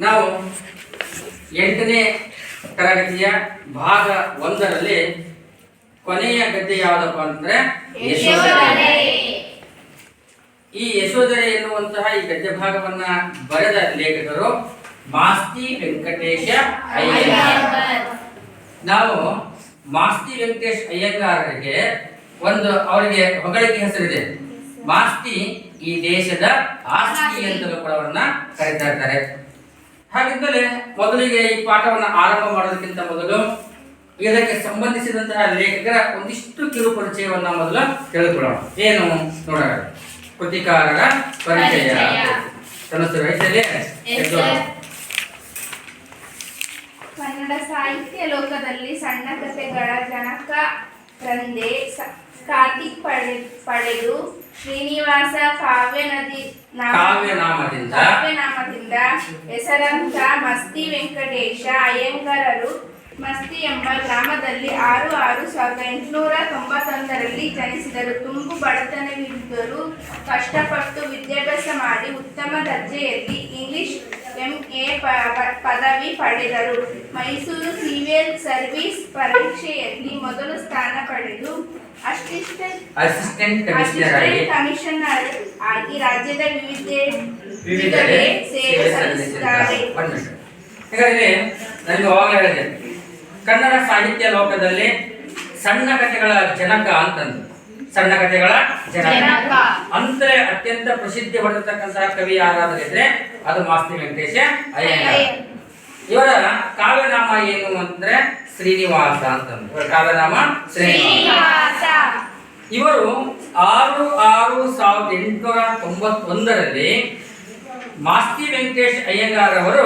ನಾವು 8ನೇ ತರಗತಿಯ ಭಾಗ 1ರಲ್ಲಿ ಕೊನೆಯ ಗದ್ಯ ಯಾವುದಪ್ಪ ಅಂದ್ರೆ ಯಶೋಧರೆ. ಈ ಯಶೋಧರೆ ಎನ್ನುವಂತಹ ಈ ಗದ್ಯ ಭಾಗವನ್ನ ಬರೆದ ಲೇಖಕರು ಮಾಸ್ತಿ ವೆಂಕಟೇಶ ಅಯ್ಯಂಗಾರ್. ನಾವು ಮಾಸ್ತಿ ವೆಂಕಟೇಶ್ ಅಯ್ಯಂಗಾರರಿಗೆ ಅವರಿಗೆ ಹೊಗಳಿಕೆ ಹೆಸರಿದೆ. ಮಾಸ್ತಿ ಈ ದೇಶದ ಆಸ್ತಿ ಅಂತಲೂ ಕೂಡ ಅವರನ್ನ ಕರೀತಾ ಇರ್ತಾರೆ. ಹಾಗಿದ್ದರೆ ಮೊದಲಿಗೆ ಈ ಪಾಠವನ್ನು ಆರಂಭ ಮಾಡೋದಕ್ಕಿಂತ ಮೊದಲು ಇದಕ್ಕೆ ಸಂಬಂಧಿಸಿದಂತಹ ಲೇಖಕರ ಒಂದಿಷ್ಟು ಕಿರು ಪರಿಚಯವನ್ನ ಮೊದಲು ತಿಳಿದುಕೊಳ್ಳೋಣ. ಏನು ನೋಡೋಣ. ಕೃತಿಕಾರರ ಪರಿಚಯ. ಕನ್ನಡ ಸಾಹಿತ್ಯ ಲೋಕದಲ್ಲಿ ಸಣ್ಣ ಕಥೆಗಳ ಜನಕ ರಂದೆ ಖ್ಯಾತಿ ಪಡೆದು ಶ್ರೀನಿವಾಸ ಕಾವ್ಯನಾಮದಿಂದ ಹೆಸರಂತ ಮಸ್ತಿ ವೆಂಕಟೇಶ ಅಯ್ಯಂಗಾರರು ಮಸ್ತಿ ಎಂಬ ಗ್ರಾಮದಲ್ಲಿ 6/6/1891ರಲ್ಲಿ ಜನಿಸಿದರು. ತುಂಬು ಬಡತನವಿದ್ದರೂ ಕಷ್ಟಪಟ್ಟು ವಿದ್ಯಾಭ್ಯಾಸ ಮಾಡಿ ಉತ್ತಮ ದರ್ಜೆಯಲ್ಲಿ ಇಂಗ್ಲಿಷ್ MA ಪದವಿ ಪಡೆದರು. ಮೈಸೂರು ಸಿವಿಲ್ ಸರ್ವಿಸ್ ಪರೀಕ್ಷೆಯಲ್ಲಿ ಮೊದಲ ಸ್ಥಾನ ಪಡೆದು ಅಸಿಸ್ಟೆಂಟ್ ಕಮಿಷನರ್ ಆಗಿ ರಾಜ್ಯದ ವಿವಿಧೆಡೆ ಸೇವೆ ಸಲ್ಲಿಸಿದ್ದಾರೆ. ಕನ್ನಡ ಸಾಹಿತ್ಯ ಲೋಕದಲ್ಲಿ ಸಣ್ಣ ಕಥೆಗಳ ಜನಕ ಅಂತಂದು, ಸಣ್ಣ ಕಥೆಗಳ ಜನಕ ಅಂದ್ರೆ ಅತ್ಯಂತ ಪ್ರಸಿದ್ಧಿ ಹೊಂದಿರತಕ್ಕಂತಹ ಕವಿ ಯಾರಾದ್ರೆ ಅದು ಮಾಸ್ತಿ ವೆಂಕಟೇಶ ಅಯ್ಯಂಗಾರ್. ಇವರ ಕಾವ್ಯನಾಮ ಏನು ಅಂದ್ರೆ ಶ್ರೀನಿವಾಸ ಅಂತಂದು. ಇವರ ಕಾವ್ಯನಾಮ ಶ್ರೀನಿವಾಸ. ಇವರು 6/6/1891ರಲ್ಲಿ ಮಾಸ್ತಿ ವೆಂಕಟೇಶ ಅಯ್ಯಂಗಾರ್ ಅವರು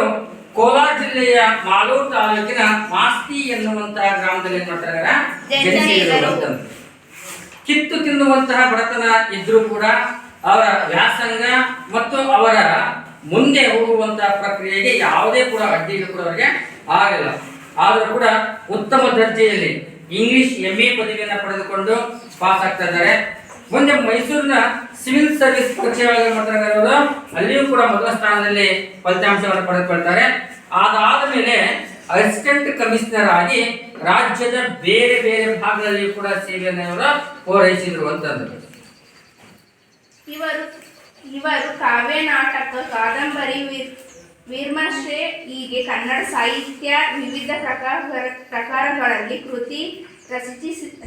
ಕೋಲಾರ ಜಿಲ್ಲೆಯ ಮಾಲೂರು ತಾಲೂಕಿನ ಮಾಸ್ತಿ ಎನ್ನುವಂತಹ ಗ್ರಾಮದಲ್ಲಿ ಜನಿಸಿದರು. ಕಿತ್ತು ತಿನ್ನುವಂತಹ ಬಡತನ ಇದ್ರೂ ಕೂಡ ಅವರ ವ್ಯಾಸಂಗ ಮತ್ತು ಅವರ ಮುಂದೆ ಹೋಗುವಂತಹ ಪ್ರಕ್ರಿಯೆಗೆ ಯಾವುದೇ ಕೂಡ ಅಡ್ಡಿಗಳು ಕೂಡ ಅವರಿಗೆ ಆಗಲಿಲ್ಲ. ಆದರೂ ಕೂಡ ಉತ್ತಮ ದರ್ಜೆಯಲ್ಲಿ ಇಂಗ್ಲಿಷ್ MA ಪದವಿಯನ್ನು ಪಡೆದುಕೊಂಡು ಪಾಸ್ ಆಗ್ತಾ ಇದ್ದಾರೆ. ಮುಂದೆ ಮೈಸೂರಿನ ಸಿವಿಲ್ ಸರ್ವಿಸ್ ಪರೀಕ್ಷೆಗಳಲ್ಲಿ ಅವರು ಅಲ್ಲಿಯೂ ಕೂಡ ಮೊದಲ ಸ್ಥಾನದಲ್ಲಿ ಫಲಿತಾಂಶವನ್ನು ಪಡೆದುಕೊಳ್ತಾರೆ. ಅದಾದ ಮೇಲೆ ಅಸಿಸ್ಟೆಂಟ್ ಕಮಿಷನರ್ ಆಗಿ ರಾಜ್ಯದ ಬೇರೆ ಬೇರೆ ಭಾಗಗಳಲ್ಲಿ ಕೂಡ ಸೇವೆಯನ್ನು ಇವರು ಪೂರೈಸಿದ್ರು ಅಂತಂದ್ರು. ಇವರು ಕಾವ್ಯ, ನಾಟಕ, ಕಾದಂಬರಿ, ವಿಮರ್ಶೆ ಹೀಗೆ ಕನ್ನಡ ಸಾಹಿತ್ಯ ವಿವಿಧ ಪ್ರಕಾರಗಳಲ್ಲಿ ಕೃತಿ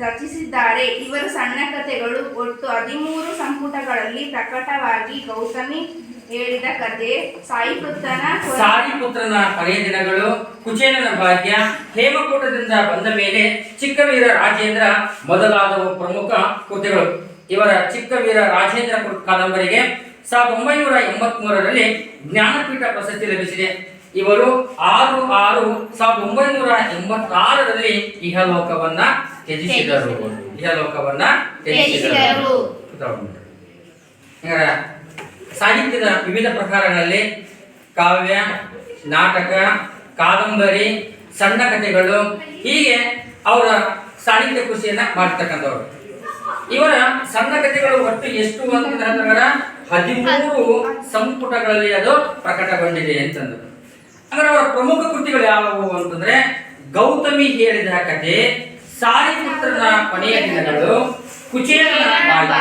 ರಚಿಸಿದ್ದಾರೆ. ಇವರು ಸಣ್ಣ ಕಥೆಗಳು ಒಟ್ಟು 13 ಸಂಪುಟಗಳಲ್ಲಿ ಪ್ರಕಟವಾಗಿ ಗೌತಮಿ ಹೇಳಿದ ಕಥೆ, ಸಾರಿಪುತ್ರನ ಕೊನೆಯ ದಿನಗಳು, ಕುಚೇಲನ ಭಾಗ್ಯ, ಹೇಮಕೂಟದಿಂದ ಬಂದ ಮೇಲೆ, ಚಿಕ್ಕವೀರ ರಾಜೇಂದ್ರ ಮೊದಲಾದವು ಪ್ರಮುಖ ಕೃತಿಗಳು. ಇವರ ಚಿಕ್ಕವೀರ ರಾಜೇಂದ್ರ ಕಾದಂಬರಿಗೆ 1983ರಲ್ಲಿ ಜ್ಞಾನಪೀಠ ಪ್ರಶಸ್ತಿ ಲಭಿಸಿದೆ. ಇವರು 6/6/1986ರಲ್ಲಿ ಇಹಲೋಕವನ್ನ ತ್ಯಜಿಸಿದರು. ಸಾಹಿತ್ಯದ ವಿವಿಧ ಪ್ರಕಾರಗಳಲ್ಲಿ ಕಾವ್ಯ, ನಾಟಕ, ಕಾದಂಬರಿ, ಸಣ್ಣ ಕಥೆಗಳು ಹೀಗೆ ಅವರ ಸಾಹಿತ್ಯ ಕೃಷಿಯನ್ನ ಮಾಡ್ತಕ್ಕಂಥವ್ರು. ಇವರ ಸಣ್ಣ ಕಥೆಗಳು ಒಟ್ಟು ಎಷ್ಟು ಅಂತಂದ್ರೆ 13 ಸಂಪುಟಗಳಲ್ಲಿ ಅದು ಪ್ರಕಟಗೊಂಡಿದೆ ಅಂತಂದ್ರು. ಅಂದ್ರೆ ಅವರ ಪ್ರಮುಖ ಕೃತಿಗಳು ಯಾವುವು ಅಂತಂದ್ರೆ ಗೌತಮಿ ಹೇಳಿದ ಕಥೆ, ಸಾರಿಪುತ್ರನ ಕೊನೆಯ ದಿನಗಳು, ಕುಚೇಲನ ಭಾಗ್ಯ,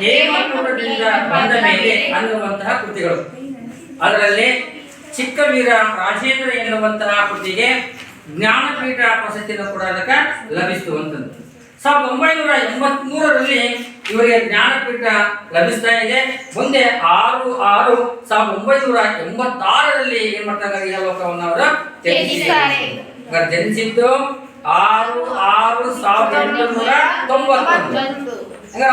ಹೇಮಕೂಟದಿಂದ ಬಂದ ಮೇಲೆ ಅನ್ನುವಂತಹ ಕೃತಿಗಳು. ಅದರಲ್ಲಿ ಚಿಕ್ಕವೀರ ರಾಜೇಂದ್ರ ಎನ್ನುವಂತಹ ಕೃತಿಗೆ ಜ್ಞಾನಪೀಠ ಪ್ರಶಸ್ತಿಯನ್ನು ಕೂಡ ಅದಕ್ಕೆ ಲಭಿಸಿತು ಅಂತಂದು. 1983ರಲ್ಲಿ ಇವರಿಗೆ ಜ್ಞಾನಪೀಠ ಲಭಿಸ್ತಾ ಇದೆ. ಮುಂದೆ 6/6/1986ರಲ್ಲಿ ಏನ್ ಮಾಡ್ತಾರೆ, ಇಹಲೋಕವನ್ನು ಅವರು ತ್ಯಜಿಸಿದ್ದಾರೆ. ಜನಿಸಿದ್ದು 6/6/1891.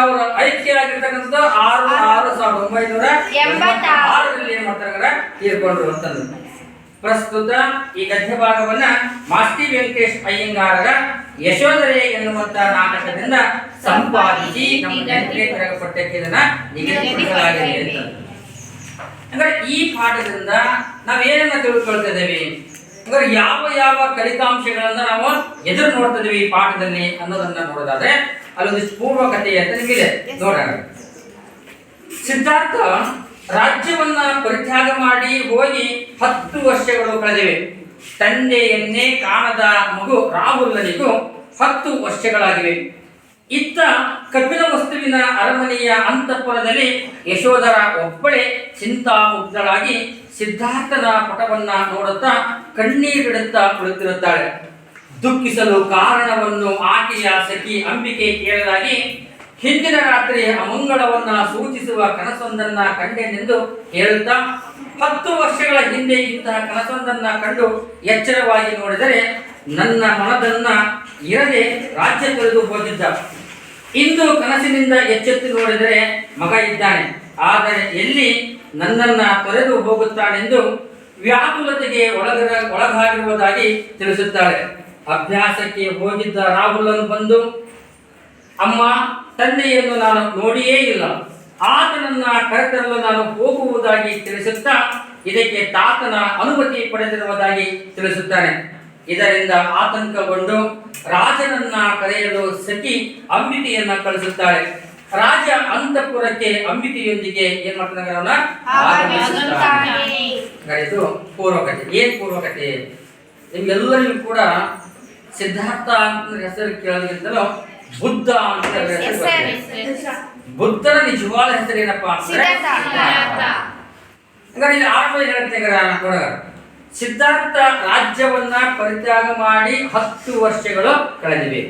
ಅವರು ಐಕ್ಯ ಆಗಿರ್ತಕ್ಕಂಥದ್ದು 6/6/1986ರಲ್ಲಿ ಏನ್ ಮಾಡ್ತಾರೆ, ತೀರ್ಕೊಂಡ್ರು ಅಂತಂದ್ರು. ಪ್ರಸ್ತುತ ಈ ಗದ್ಯ ಭಾಗವನ್ನ ಮಾಸ್ತಿ ವೆಂಕಟೇಶ್ ಅಯ್ಯಂಗಾರರ ಯಶೋಧರೆ ಎನ್ನುವಂತಹ ನಾಟಕದಿಂದ ಸಂಪಾದಿಸಿ ನಮ್ಮ ಪಠ್ಯಕ್ಕೆ ಇದನ್ನ ನಿಗದಿಪಡಿಸಲಾಗಿದೆ ಅಂತ. ಅಂದ್ರೆ ಈ ಪಾಠದಿಂದ ನಾವೇನನ್ನ ತಿಳ್ಕೊಳ್ತಾ ಇದ್ದೇವೆ ಅಂದ್ರೆ ಯಾವ ಯಾವ ಫಲಿತಾಂಶಗಳನ್ನ ನಾವು ಎದುರು ನೋಡ್ತಾ ಇದೀವಿ ಈ ಪಾಠದಲ್ಲಿ ಅನ್ನೋದನ್ನ ನೋಡೋದಾದ್ರೆ ಅಲ್ಲೊಂದಿಷ್ಟು ಪೂರ್ವ ಕಥೆ ಅಂತ ನಿಮಗೆ ನೋಡೋಣ. ಸಿದ್ಧಾರ್ಥ ರಾಜ್ಯವನ್ನ ಪರಿತ್ಯಾಗ ಮಾಡಿ ಹೋಗಿ 10 ವರ್ಷಗಳು ಕಳೆದಿವೆ. ತಂದೆಯನ್ನೇ ಕಾಣದ ಮಗು ರಾಹುಲನಿಗೂ 10 ವರ್ಷಗಳಾಗಿವೆ. ಇತ್ತ ಕಪಿಲವಸ್ತುವಿನ ಅರಮನೆಯ ಅಂತಃಪುರದಲ್ಲಿ ಯಶೋಧರ ಒಬ್ಬಳೇ ಚಿಂತಾಮುಗ್ಧಳಾಗಿ ಸಿದ್ಧಾರ್ಥನ ಪಟವನ್ನ ನೋಡುತ್ತಾ ಕಣ್ಣೀರಿಡುತ್ತಾ ಕುಳಿತಿರುತ್ತಾಳೆ. ದುಃಖಿಸಲು ಕಾರಣವನ್ನು ಆಕೆಯ ಸಖಿ ಅಂಬಿಕೆ ಕೇಳಲಾಗಿ, ಹಿಂದಿನ ರಾತ್ರಿ ಅಮಂಗಳವನ್ನ ಸೂಚಿಸುವ ಕನಸೊಂದನ್ನ ಕಂಡೆನೆಂದು ಹೇಳುತ್ತಾ 10 ವರ್ಷಗಳ ಹಿಂದೆ ಇಂತಹ ಕನಸೊಂದನ್ನ ಕಂಡು ಎಚ್ಚರವಾಗಿ ನೋಡಿದರೆ ನನ್ನ ಮನದನ್ನ ಇರದೆ ರಾಜ್ಯ ತೊರೆದು ಹೋಗಿದ್ದ. ಇಂದು ಕನಸಿನಿಂದ ಎಚ್ಚೆತ್ತು ನೋಡಿದರೆ ಮಗ ಇದ್ದಾನೆ, ಆದರೆ ಎಲ್ಲಿ ನನ್ನನ್ನ ತೊರೆದು ಹೋಗುತ್ತಾನೆಂದು ವ್ಯಾಕುಲತೆಗೆ ಒಳಗಾಗಿರುವುದಾಗಿ ತಿಳಿಸುತ್ತಾಳೆ. ಅಭ್ಯಾಸಕ್ಕೆ ಹೋಗಿದ್ದ ರಾಹುಲನು ಬಂದು, ಅಮ್ಮ, ತಂದೆಯನ್ನು ನಾನು ನೋಡಿಯೇ ಇಲ್ಲ, ಆತನನ್ನ ಕರೆತರಲು ನಾನು ಹೋಗುವುದಾಗಿ ತಿಳಿಸುತ್ತಾ ಇದಕ್ಕೆ ತಾತನ ಅನುಮತಿ ಪಡೆದಿರುವುದಾಗಿ ತಿಳಿಸುತ್ತಾನೆ. ಇದರಿಂದ ಆತಂಕಗೊಂಡು ರಾಜನನ್ನ ಕರೆಯಲು ಸಖಿ ಅಂಬಿಕೆಯನ್ನ ಕಳಿಸುತ್ತಾಳೆ. ರಾಜ ಅಂತಃಪುರಕ್ಕೆ ಅಂಬಿಕೆಯೊಂದಿಗೆ ಏನ್ ಮಾಡ್ತಾನೆ? ಇದು ಪೂರ್ವಕತೆ. ಏನ್ ಪೂರ್ವಕತೆ? ನಿಮ್ಗೆಲ್ಲರಿಗೂ ಕೂಡ ಸಿದ್ಧಾರ್ಥ ಅಂತ ಹೆಸರು ಕೇಳೋದಕ್ಕಿಂತಲೂ ಬುದ್ಧ ಅಂತ ಹೆಸರು. ಬುದ್ಧನ ನಿಜವಾದ ಹೆಸರು ಏನಪ್ಪಾ ಅಂದ್ರೆ ಆರಂಭ ಹೇಳ್ತೇನೆ. ಸಿದ್ಧಾರ್ಥ ರಾಜ್ಯವನ್ನ ಪರಿತ್ಯಾಗ ಮಾಡಿ 10 ವರ್ಷಗಳು ಕಳೆದಿವೆ.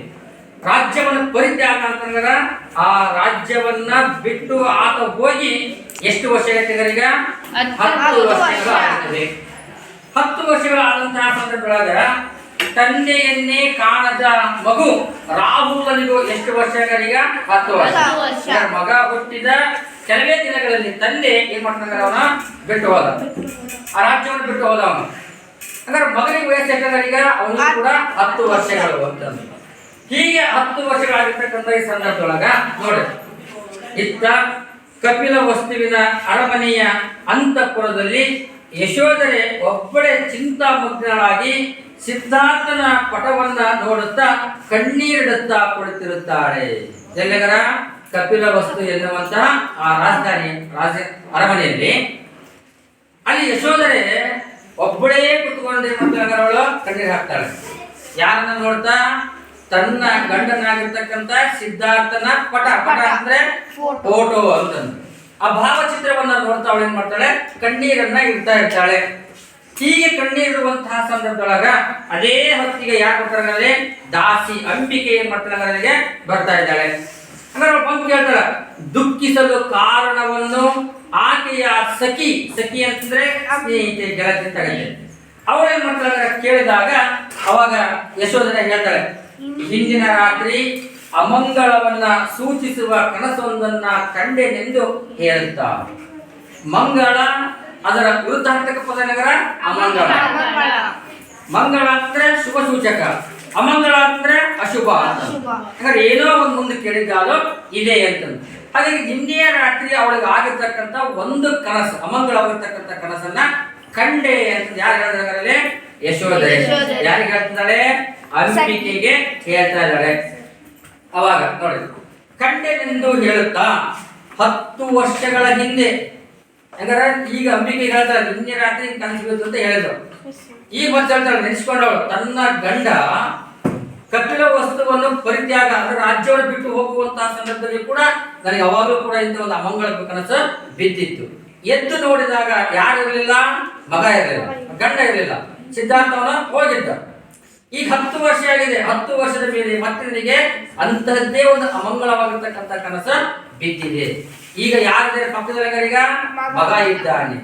ರಾಜ್ಯವನ್ನ ಪರಿತ್ಯಾಗ ಅಂತಂದ್ರೆ ಆ ರಾಜ್ಯವನ್ನ ಬಿಟ್ಟು ಆತ ಹೋಗಿ ಎಷ್ಟು ವರ್ಷಗಳಾಗ್ತದೆ? ಈಗ 10 ವರ್ಷಗಳಾಗುತ್ತದೆ. 10 ವರ್ಷಗಳಾದಂತಹ ಸಂದರ್ಭದೊಳಗ ತಂದೆಯನ್ನೇ ಕಾಣದ ಮಗು ರಾಹುಲನಿಗೂ ಎಷ್ಟು ವರ್ಷಗಳೀಗ? 10 ವರ್ಷ. ಮಗ ಹುಟ್ಟಿದ ಕೆಲವೇ ದಿನಗಳಲ್ಲಿ ತಂದೆ ಏನ್ ಮಾಡ್ತಾನೆ? ಅವನ ಬಿಟ್ಟು ಹೋದ, ಆ ರಾಜ್ಯವನ್ನು ಬಿಟ್ಟು ಹೋದ ಅವನು. ಹಂಗಾರೆ ಮಗನಿಗೆ ವಯಸ್ಸು ಎಷ್ಟಾಗ? ಅವನಿಗೆ ಕೂಡ 10 ವರ್ಷಗಳು ಅಂತಂದು. ಹೀಗೆ 10 ವರ್ಷಗಳಾಗಿರ್ತಕ್ಕಂಥ ಈ ಸಂದರ್ಭದೊಳಗ ನೋಡಿ, ಇತ್ತ ಕಪಿಲ ವಸ್ತುವಿನ ಅರಮನೆಯ ಅಂತಃಪುರದಲ್ಲಿ ಯಶೋಧರೆ ಒಬ್ಬಳೇ ಚಿಂತಾಮಗ್ನಳಾಗಿ ಸಿದ್ಧಾರ್ಥನ ಪಟವನ್ನ ನೋಡುತ್ತಾ ಕಣ್ಣೀರಿಡುತ್ತಾ ಕುಳಿತಿರುತ್ತಾಳೆ. ಎಲ್ಲಗರ ಕಪಿಲ ವಸ್ತು ಎನ್ನುವಂತಹ ಆ ರಾಜಧಾನಿ ಅರಮನೆಯಲ್ಲಿ ಅಲ್ಲಿ ಯಶೋಧರೆ ಒಬ್ಬಳೇ ಕುತ್ಕೊಂಡಿರುವಂತವಳು ಕಣ್ಣೀರು ಹಾಕ್ತಾಳೆ. ಯಾರನ್ನ ನೋಡ್ತಾ? ತನ್ನ ಗಂಡನಾಗಿರ್ತಕ್ಕಂಥ ಸಿದ್ಧಾರ್ಥನ ಪಟ ಅಂದ್ರೆ ಫೋಟೋ ಅಂತಂದು ಆ ಭಾವಚಿತ್ರವನ್ನ ನೋಡ್ತಾ ಅವಳು ಏನ್ ಮಾಡ್ತಾಳೆ? ಕಣ್ಣೀರನ್ನ ಇಡ್ತಾ ಇರ್ತಾಳೆ. ಹೀಗೆ ಕಣ್ಣೀರಿರುವಂತಹ ಸಂದರ್ಭದೊಳಗ ಅದೇ ಹೊತ್ತಿಗೆ ಯಾರು ಬರ್ತಾರೆ? ದಾಸಿ ಅಂಬಿಕೆ ಏನ್ ಮಾಡ್ತಾಳೆ? ಬರ್ತಾ ಇದ್ದಾಳೆ. ಅಂದ್ರೆ ಬಂದು ಕೇಳ್ತಾಳ, ದುಃಖಿಸಲು ಕಾರಣವನ್ನು ಆಕೆಯ ಸಖಿ ಅಂತಂದ್ರೆ ಸ್ನೇಹಿತೆ, ಗೆಳತಿ ತಗತ್ತೆ. ಅವಳೇನ್ ಮಾಡ್ತಾಳೆ ಕೇಳಿದಾಗ ಅವಾಗ ಯಶೋಧನೆ ಹೇಳ್ತಾಳೆ, ಹಿಂದಿನ ರಾತ್ರಿ ಅಮಂಗಳವನ್ನ ಸೂಚಿಸುವ ಕನಸೊಂದನ್ನ ಕಂಡೆನೆಂದು ಹೇಳುತ್ತಾ. ಮಂಗಳ ಅದರ ವಿರುದ್ಧಾರ್ಥಕ ಪದ ನಗರ ಅಮಂಗಳ. ಮಂಗಳ ಅಂದ್ರೆ ಶುಭ ಸೂಚಕ, ಅಮಂಗಳ ಅಂದ್ರೆ ಅಶುಭ ಅಂತ. ಹಾಗಾದ್ರೆ ಏನೋ ಒಂದು ಮುಂದೆ ಕೇಳಿದ್ದಾಲು ಇದೆ ಅಂತಂದು. ಹಾಗಾಗಿ ನಿನ್ನೆ ರಾತ್ರಿ ಅವಳಿಗೆ ಆಗಿರ್ತಕ್ಕಂಥ ಒಂದು ಕನಸು, ಅಮಂಗಳವಾಗಿರ್ತಕ್ಕಂಥ ಕನಸನ್ನ ಕಂಡೆ ಅಂತ ಯಾರು ಹೇಳಿದ್ರೆ? ಯಶೋಧರೆ. ಯಾರಿಗೆ ಹೇಳ್ತಿದ್ದಾಳೆ? ಅಂಬಿಕೆಗೆ ಹೇಳ್ತಾ ಇದ್ದಾಳೆ. ಅವಾಗ ನೋಡಿ, ಕಂಡೆನೆಂದು ಹೇಳುತ್ತಾ 10 ವರ್ಷಗಳ ಹಿಂದೆ. ಹಂಗಾರೆ ಈಗ ಅಂಬಿಕೆ ಹೇಳ್ತಾಳೆ ನಿನ್ನೆ ರಾತ್ರಿ ಕನಸು ಅಂತ ಹೇಳಿದ್ರು. ಈಗ ಮತ್ತೆ ಹೇಳ್ತಾಳೆ, ನೆನೆಸ್ಕೊಂಡವಳು ತನ್ನ ಗಂಡ ಕಪಿಲ ವಸ್ತುವನ್ನು ಪರಿತ್ಯಾಗ ಅಂದ್ರೆ ರಾಜ್ಯವನ್ನು ಬಿಟ್ಟು ಹೋಗುವಂತಹ ಸಂದರ್ಭದಲ್ಲಿ ಕೂಡ ನನಗೆ ಅವಾಗಲೂ ಕೂಡ ಇಂಥ ಒಂದು ಅಮಂಗಳ ಕನಸು ಬಿದ್ದಿತ್ತು. ಎದ್ದು ನೋಡಿದಾಗ ಯಾರು ಇರಲಿಲ್ಲ? ಮಗ ಇರಲಿಲ್ಲ, ಗಂಡ ಇರಲಿಲ್ಲ, ಸಿದ್ಧಾರ್ಥವನ ಹೋಗಿದ್ದ. ಈಗ 10 ವರ್ಷ ಆಗಿದೆ. 10 ವರ್ಷದ ಮೇಲೆ ಮತ್ತೆ ನನಗೆ ಅಂತಹದ್ದೇ ಒಂದು ಅಮಂಗಳವಾಗಿರ್ತಕ್ಕಂಥ ಕನಸು ಬಿದ್ದಿದೆ. ಈಗ ಯಾರಿದ್ದಾರೆ ಪಕ್ಕದಲ್ಲಿಗ? ಮಗ ಇದ್ದಾನೆ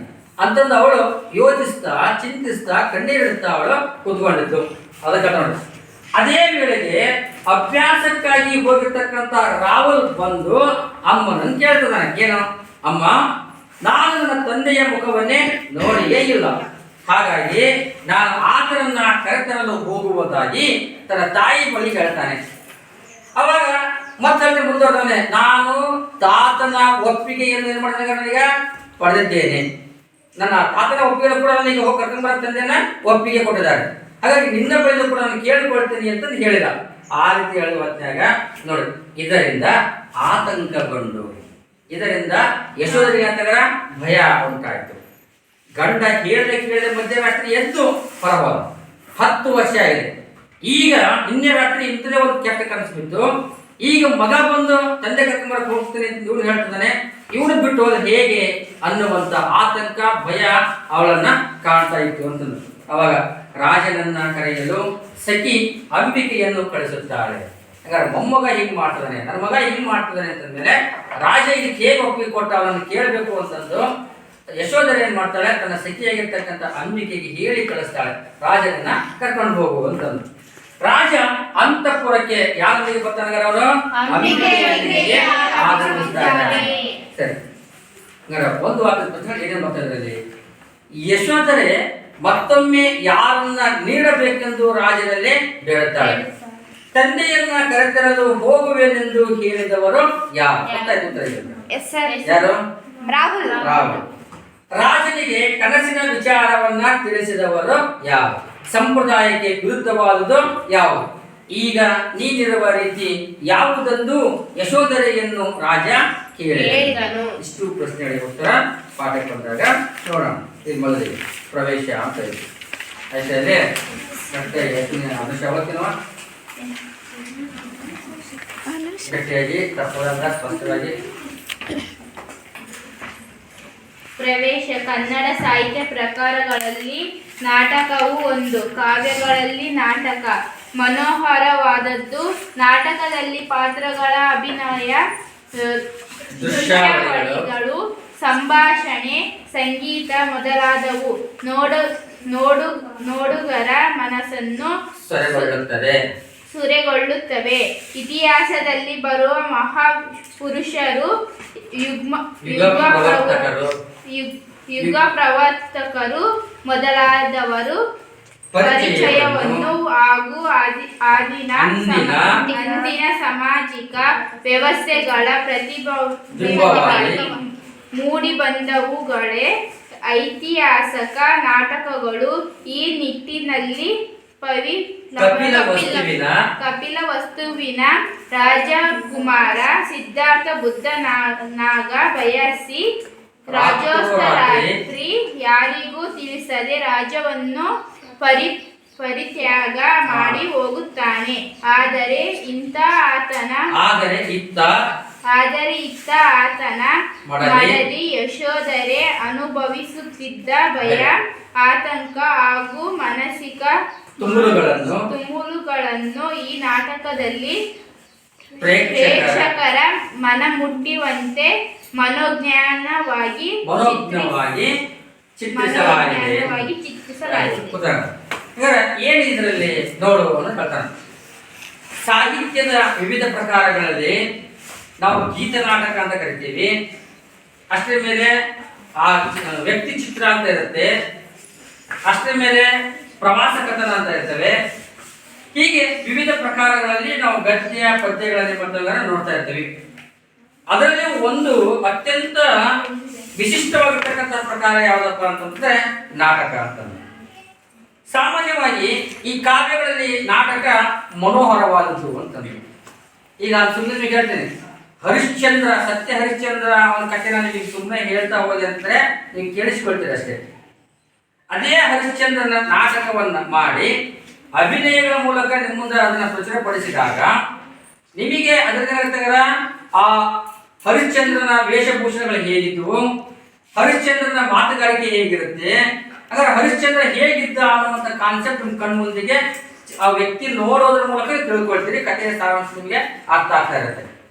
ಅಂತಂದು ಅವಳು ಯೋಚಿಸ್ತಾ ಚಿಂತಿಸ್ತಾ ಕಣ್ಣೀರಿಡುತ್ತಾ ಅವಳು ಕೂತ್ಕೊಂಡಿದ್ದು. ಅದಕ್ಕೆ ನೋಡಿ, ಅದೇ ವೇಳೆಗೆ ಅಭ್ಯಾಸಕ್ಕಾಗಿ ಹೋಗಿರ್ತಕ್ಕಂಥ ರಾಹುಲ್ ಬಂದು ಅಮ್ಮನನ್ನು ಕೇಳ್ತಿದ್ದಾನೆ. ಏನು? ಅಮ್ಮ, ನಾನು ನನ್ನ ತಂದೆಯ ಮುಖವನ್ನೇ ನೋಡಿಯೇ ಇಲ್ಲ, ಹಾಗಾಗಿ ನಾನು ಆತನನ್ನ ಕರೆತರಲು ಹೋಗುವುದಾಗಿ ತನ್ನ ತಾಯಿ ಬಳಿ ಹೇಳ್ತಾನೆ. ಅವಾಗ ಮತ್ತೆ ಮುಂದುವರೆದಾನೆ, ನಾನು ತಾತನ ಒಪ್ಪಿಗೆಯನ್ನು ಏನ್ ಮಾಡಿದಾಗ ನನಗೆ ಪಡೆದಿದ್ದೇನೆ. ನನ್ನ ತಾತನ ಒಪ್ಪಿಗೆ ಕೂಡ ನನಗೆ ಹೋಗಿ ಕರ್ಕೊಂಡ್ಬರ ತಂದೆನ ಒಪ್ಪಿಗೆ ಕೊಟ್ಟಿದ್ದಾರೆ, ಹಾಗಾಗಿ ನಿನ್ನ ಬಳಿದು ಕೂಡ ನಾನು ಕೇಳಿಕೊಳ್ತೀನಿ ಅಂತ ಹೇಳಿದ. ಆ ರೀತಿ ಹೇಳುವ ಹೊತ್ತಾಗ ನೋಡಿ, ಇದರಿಂದ ಆತಂಕಗೊಂಡು ಇದರಿಂದ ಯಶೋಧರಿಗೆ ಅಂತಂದ್ರೆ ಭಯ ಉಂಟಾಯಿತು. ಗಂಡ ಕೇಳದೆ ಮಧ್ಯರಾತ್ರಿ ಎದ್ದು ಹೊರಬಾರ 10 ವರ್ಷ ಆಗಿದೆ. ಈಗ ನಿನ್ನೆ ರಾತ್ರಿ ಇಂಥದೇ ಒಂದು ಕೆಟ್ಟ ಕನಸು ಬಿತ್ತು. ಈಗ ಮಗ ಬಂದು ತಂದೆ ಕರ್ಕೊಂಬರಕ್ಕೆ ಹೋಗ್ತೀನಿ ಅಂತ ಇವನು ಹೇಳ್ತಿದ್ದಾನೆ. ಇವನು ಬಿಟ್ಟು ಹೋದ್ರೆ ಹೇಗೆ ಅನ್ನುವಂತ ಆತಂಕ ಭಯ ಅವಳನ್ನ ಕಾಣ್ತಾ ಇತ್ತು ಅಂತಂದು ಅವಾಗ ರಾಜನನ್ನ ಕರೆಯಲು ಸಖಿ ಅಂಬಿಕೆಯನ್ನು ಕಳಿಸುತ್ತಾಳೆ. ಹಾಗಾದ್ರೆ ಮೊಮ್ಮಗ ಹಿಂಗ್ ಮಾಡ್ತಿದ್ದಾನೆ, ನನ್ನ ಮಗ ಹಿಂಗ್ ಮಾಡ್ತಿದ್ದಾನೆ ಅಂತಂದ್ಮೇಲೆ ರಾಜ ಇದಕ್ಕೆ ಹೇಗೆ ಒಪ್ಪಿಗೆ ಕೊಟ್ಟ ಅವನನ್ನು ಕೇಳಬೇಕು ಅಂತಂದು ಯಶೋಧರ ಏನ್ ಮಾಡ್ತಾಳೆ, ತನ್ನ ಸಖಿಯಾಗಿರ್ತಕ್ಕಂಥ ಅಂಬಿಕೆಗೆ ಹೇಳಿ ಕಳಿಸ್ತಾಳೆ ರಾಜನನ್ನ ಕರ್ಕೊಂಡು ಹೋಗು ಅಂತಂದು. ರಾಜ ಅಂತಃಪುರಕ್ಕೆ ಯಾರೊಂದಿಗೆ ಬರ್ತಾನೆ, ಅವರು ಅಂಬಿಕೆಯೊಂದಿಗೆ ಆಗಮಿಸ್ತಾನೆ. ಸರಿ, ಒಂದು ವಾಕ್ಯದ ಪ್ರಶ್ನೆ ಏನೇನು ಬರ್ತಾ ಇದರಲ್ಲಿ, ಯಶೋಧರೆ ಮತ್ತೊಮ್ಮೆ ಯಾರನ್ನ ನೀಡಬೇಕೆಂದು ರಾಜನಲ್ಲೇ ಬೇಡುತ್ತಾಳೆ. ತಂದೆಯನ್ನ ಕರೆತರಲು ಹೋಗುವೆನೆಂದು ಹೇಳಿದವರು ಯಾರು? ಯಾರು? ರಾಹುಲ್. ರಾಜನಿಗೆ ಕನಸಿನ ವಿಚಾರವನ್ನ ತಿಳಿಸಿದವರು ಯಾರು? ಸಂಪ್ರದಾಯಕ್ಕೆ ವಿರುದ್ಧವಾದುದು ಯಾವುದು? ಈಗ ನೀನಿರುವ ರೀತಿ ಯಾವುದೆಂದು ಯಶೋಧರೆಯನ್ನು ರಾಜ ಕೇಳಿದನು. ಇಷ್ಟು ಪ್ರಶ್ನೆಗಳಿಗೆ ಉತ್ತರ ಪಾಠಕ್ಕೆ ಬಂದಾಗ ನೋಡೋಣ. ಇದು ಮೊದಲಿಗೆ ಪ್ರವೇಶ ಅಂತ ಇದೆ. ಆಯ್ತಲ್ಲೇ ಮತ್ತೆ ಅದೃಷ್ಟ ಅವತ್ತಿನವ ಗಟ್ಟಿಯಾಗಿ ತಪ್ಪದಂಗ ಸ್ಪಷ್ಟವಾಗಿ. ಪ್ರವೇಶ ಕನ್ನಡ ಸಾಹಿತ್ಯ ಪ್ರಕಾರಗಳಲ್ಲಿ ನಾಟಕವು ಒಂದು. ಕಾವ್ಯಗಳಲ್ಲಿ ನಾಟಕ ಮನೋಹರವಾದದ್ದು. ನಾಟಕದಲ್ಲಿ ಪಾತ್ರಗಳ ಅಭಿನಯ, ದೃಶ್ಯಾವಳಿಗಳು, ಸಂಭಾಷಣೆ, ಸಂಗೀತ ಮೊದಲಾದವು ನೋಡುಗರ ಮನಸ್ಸನ್ನು ಸುರೆಗೊಳ್ಳುತ್ತವೆ. ಇತಿಹಾಸದಲ್ಲಿ ಬರುವ ಮಹಾಪುರುಷರು, ಯುಗ ಪ್ರವರ್ತಕರು ಮೊದಲಾದವರು ಪರಿಚಯವನ್ನು ಹಾಗೂ ಅಂದಿನ ಸಾಮಾಜಿಕ ವ್ಯವಸ್ಥೆಗಳ ಪ್ರತಿಬಿಂಬವಾಗಿ ಮೂಡಿಬಂದವುಗಳೇ ಐತಿಹಾಸಿಕ ನಾಟಕಗಳು. ಈ ನಿಟ್ಟಿನಲ್ಲಿ ಕಪಿಲವಸ್ತುವಿನ ರಾಜಕುಮಾರ ಸಿದ್ಧಾರ್ಥ ಬುದ್ಧನಾಗ ಬಯಸಿ ರಾಜೋತ್ಸರಾತ್ರಿ ಯಾರಿಗೂ ತಿಳಿಸದೆ ರಾಜ್ಯವನ್ನು ಪರಿತ್ಯಾಗ ಮಾಡಿ ಹೋಗುತ್ತಾನೆ. ಆದರೆ ಇತ್ತ ಆತನ ಮಡದಿ ಯಶೋಧರೆ ಅನುಭವಿಸುತ್ತಿದ್ದ ಭಯ, ಆತಂಕ ಹಾಗೂ ಮಾನಸಿಕ ತುಮುಲುಗಳನ್ನು ಈ ನಾಟಕದಲ್ಲಿ ಪ್ರೇಕ್ಷಕರ ಮನ ಮುಟ್ಟುವಂತೆ ಮನೋಜ್ಞಾನವಾಗಿ ಚಿತ್ರಿಸಲಾಗಿದೆ. ಏನು ಇದರಲ್ಲಿ ನೋಡು ಅಂತ ಹೇಳ್ತಾನೆ. ಸಾಹಿತ್ಯದ ವಿವಿಧ ಪ್ರಕಾರಗಳಲ್ಲಿ ನಾವು ಗೀತ ನಾಟಕ ಅಂತ ಕರಿತೀವಿ. ಅಷ್ಟರ ಮೇಲೆ ಆ ವ್ಯಕ್ತಿ ಚಿತ್ರ ಅಂತ ಇರುತ್ತೆ. ಅಷ್ಟರ ಮೇಲೆ ಪ್ರವಾಸ ಕಥನ ಅಂತ ಇರ್ತವೆ. ಹೀಗೆ ವಿವಿಧ ಪ್ರಕಾರಗಳಲ್ಲಿ ನಾವು ಗದ್ಯ ಪದ್ಯಗಳಲ್ಲಿ ನೋಡ್ತಾ ಇರ್ತೀವಿ. ಅದರಲ್ಲಿ ಒಂದು ಅತ್ಯಂತ ವಿಶಿಷ್ಟವಾಗಿರ್ತಕ್ಕಂಥ ಪ್ರಕಾರ ಯಾವುದಪ್ಪ ಅಂತಂದ್ರೆ ನಾಟಕ ಅಂತಂದ್ರೆ. ಸಾಮಾನ್ಯವಾಗಿ ಈ ಕಾವ್ಯಗಳಲ್ಲಿ ನಾಟಕ ಮನೋಹರವಾದದ್ದು ಅಂತಂದ್ರೆ. ಈಗ ನಾನು ಸುಮ್ಮನೆ ನಿಮಗೆ ಹೇಳ್ತೇನೆ, ಹರಿಶ್ಚಂದ್ರ, ಸತ್ಯ ಹರಿಶ್ಚಂದ್ರ ಅವನ ಕಥೆನ ನಿಮಗೆ ಸುಮ್ಮನೆ ಹೇಳ್ತಾ ಹೋದೆ ಅಂದ್ರೆ ನೀವು ಕೇಳಿಸ್ಕೊಳ್ತೀರಿ ಅಷ್ಟೇ. ಅದೇ ಹರಿಶ್ಚಂದ್ರನ ನಾಟಕವನ್ನ ಮಾಡಿ ಅಭಿನಯಗಳ ಮೂಲಕ ನಿಮ್ಮ ಮುಂದೆ ಅದನ್ನ ಪ್ರಚುರಪಡಿಸಿದಾಗ ನಿಮಗೆ ಅದರ ಆ ಹರಿಶ್ಚಂದ್ರನ ವೇಷಭೂಷಣಗಳು ಹೇಗಿದ್ವು, ಹರಿಶ್ಚಂದ್ರನ ಮಾತುಗಾರಿಕೆ ಹೇಗಿರುತ್ತೆ, ಹಾಗಾದ್ರೆ ಹರಿಶ್ಚಂದ್ರ ಹೇಗಿದ್ದ ಅನ್ನುವಂಥ ಕಾನ್ಸೆಪ್ಟ್ ನಿಮ್ಮ ಕಣ್ಮುಂದಿಗೆ ಆ ವ್ಯಕ್ತಿ ನೋಡೋದ್ರ ಮೂಲಕ ತಿಳ್ಕೊಳ್ತೀರಿ. ಕಥೆಯ ಸಾರಾಂಶ ನಿಮಗೆ ಅರ್ಥ ಆಗ್ತಾ ಇರುತ್ತೆ.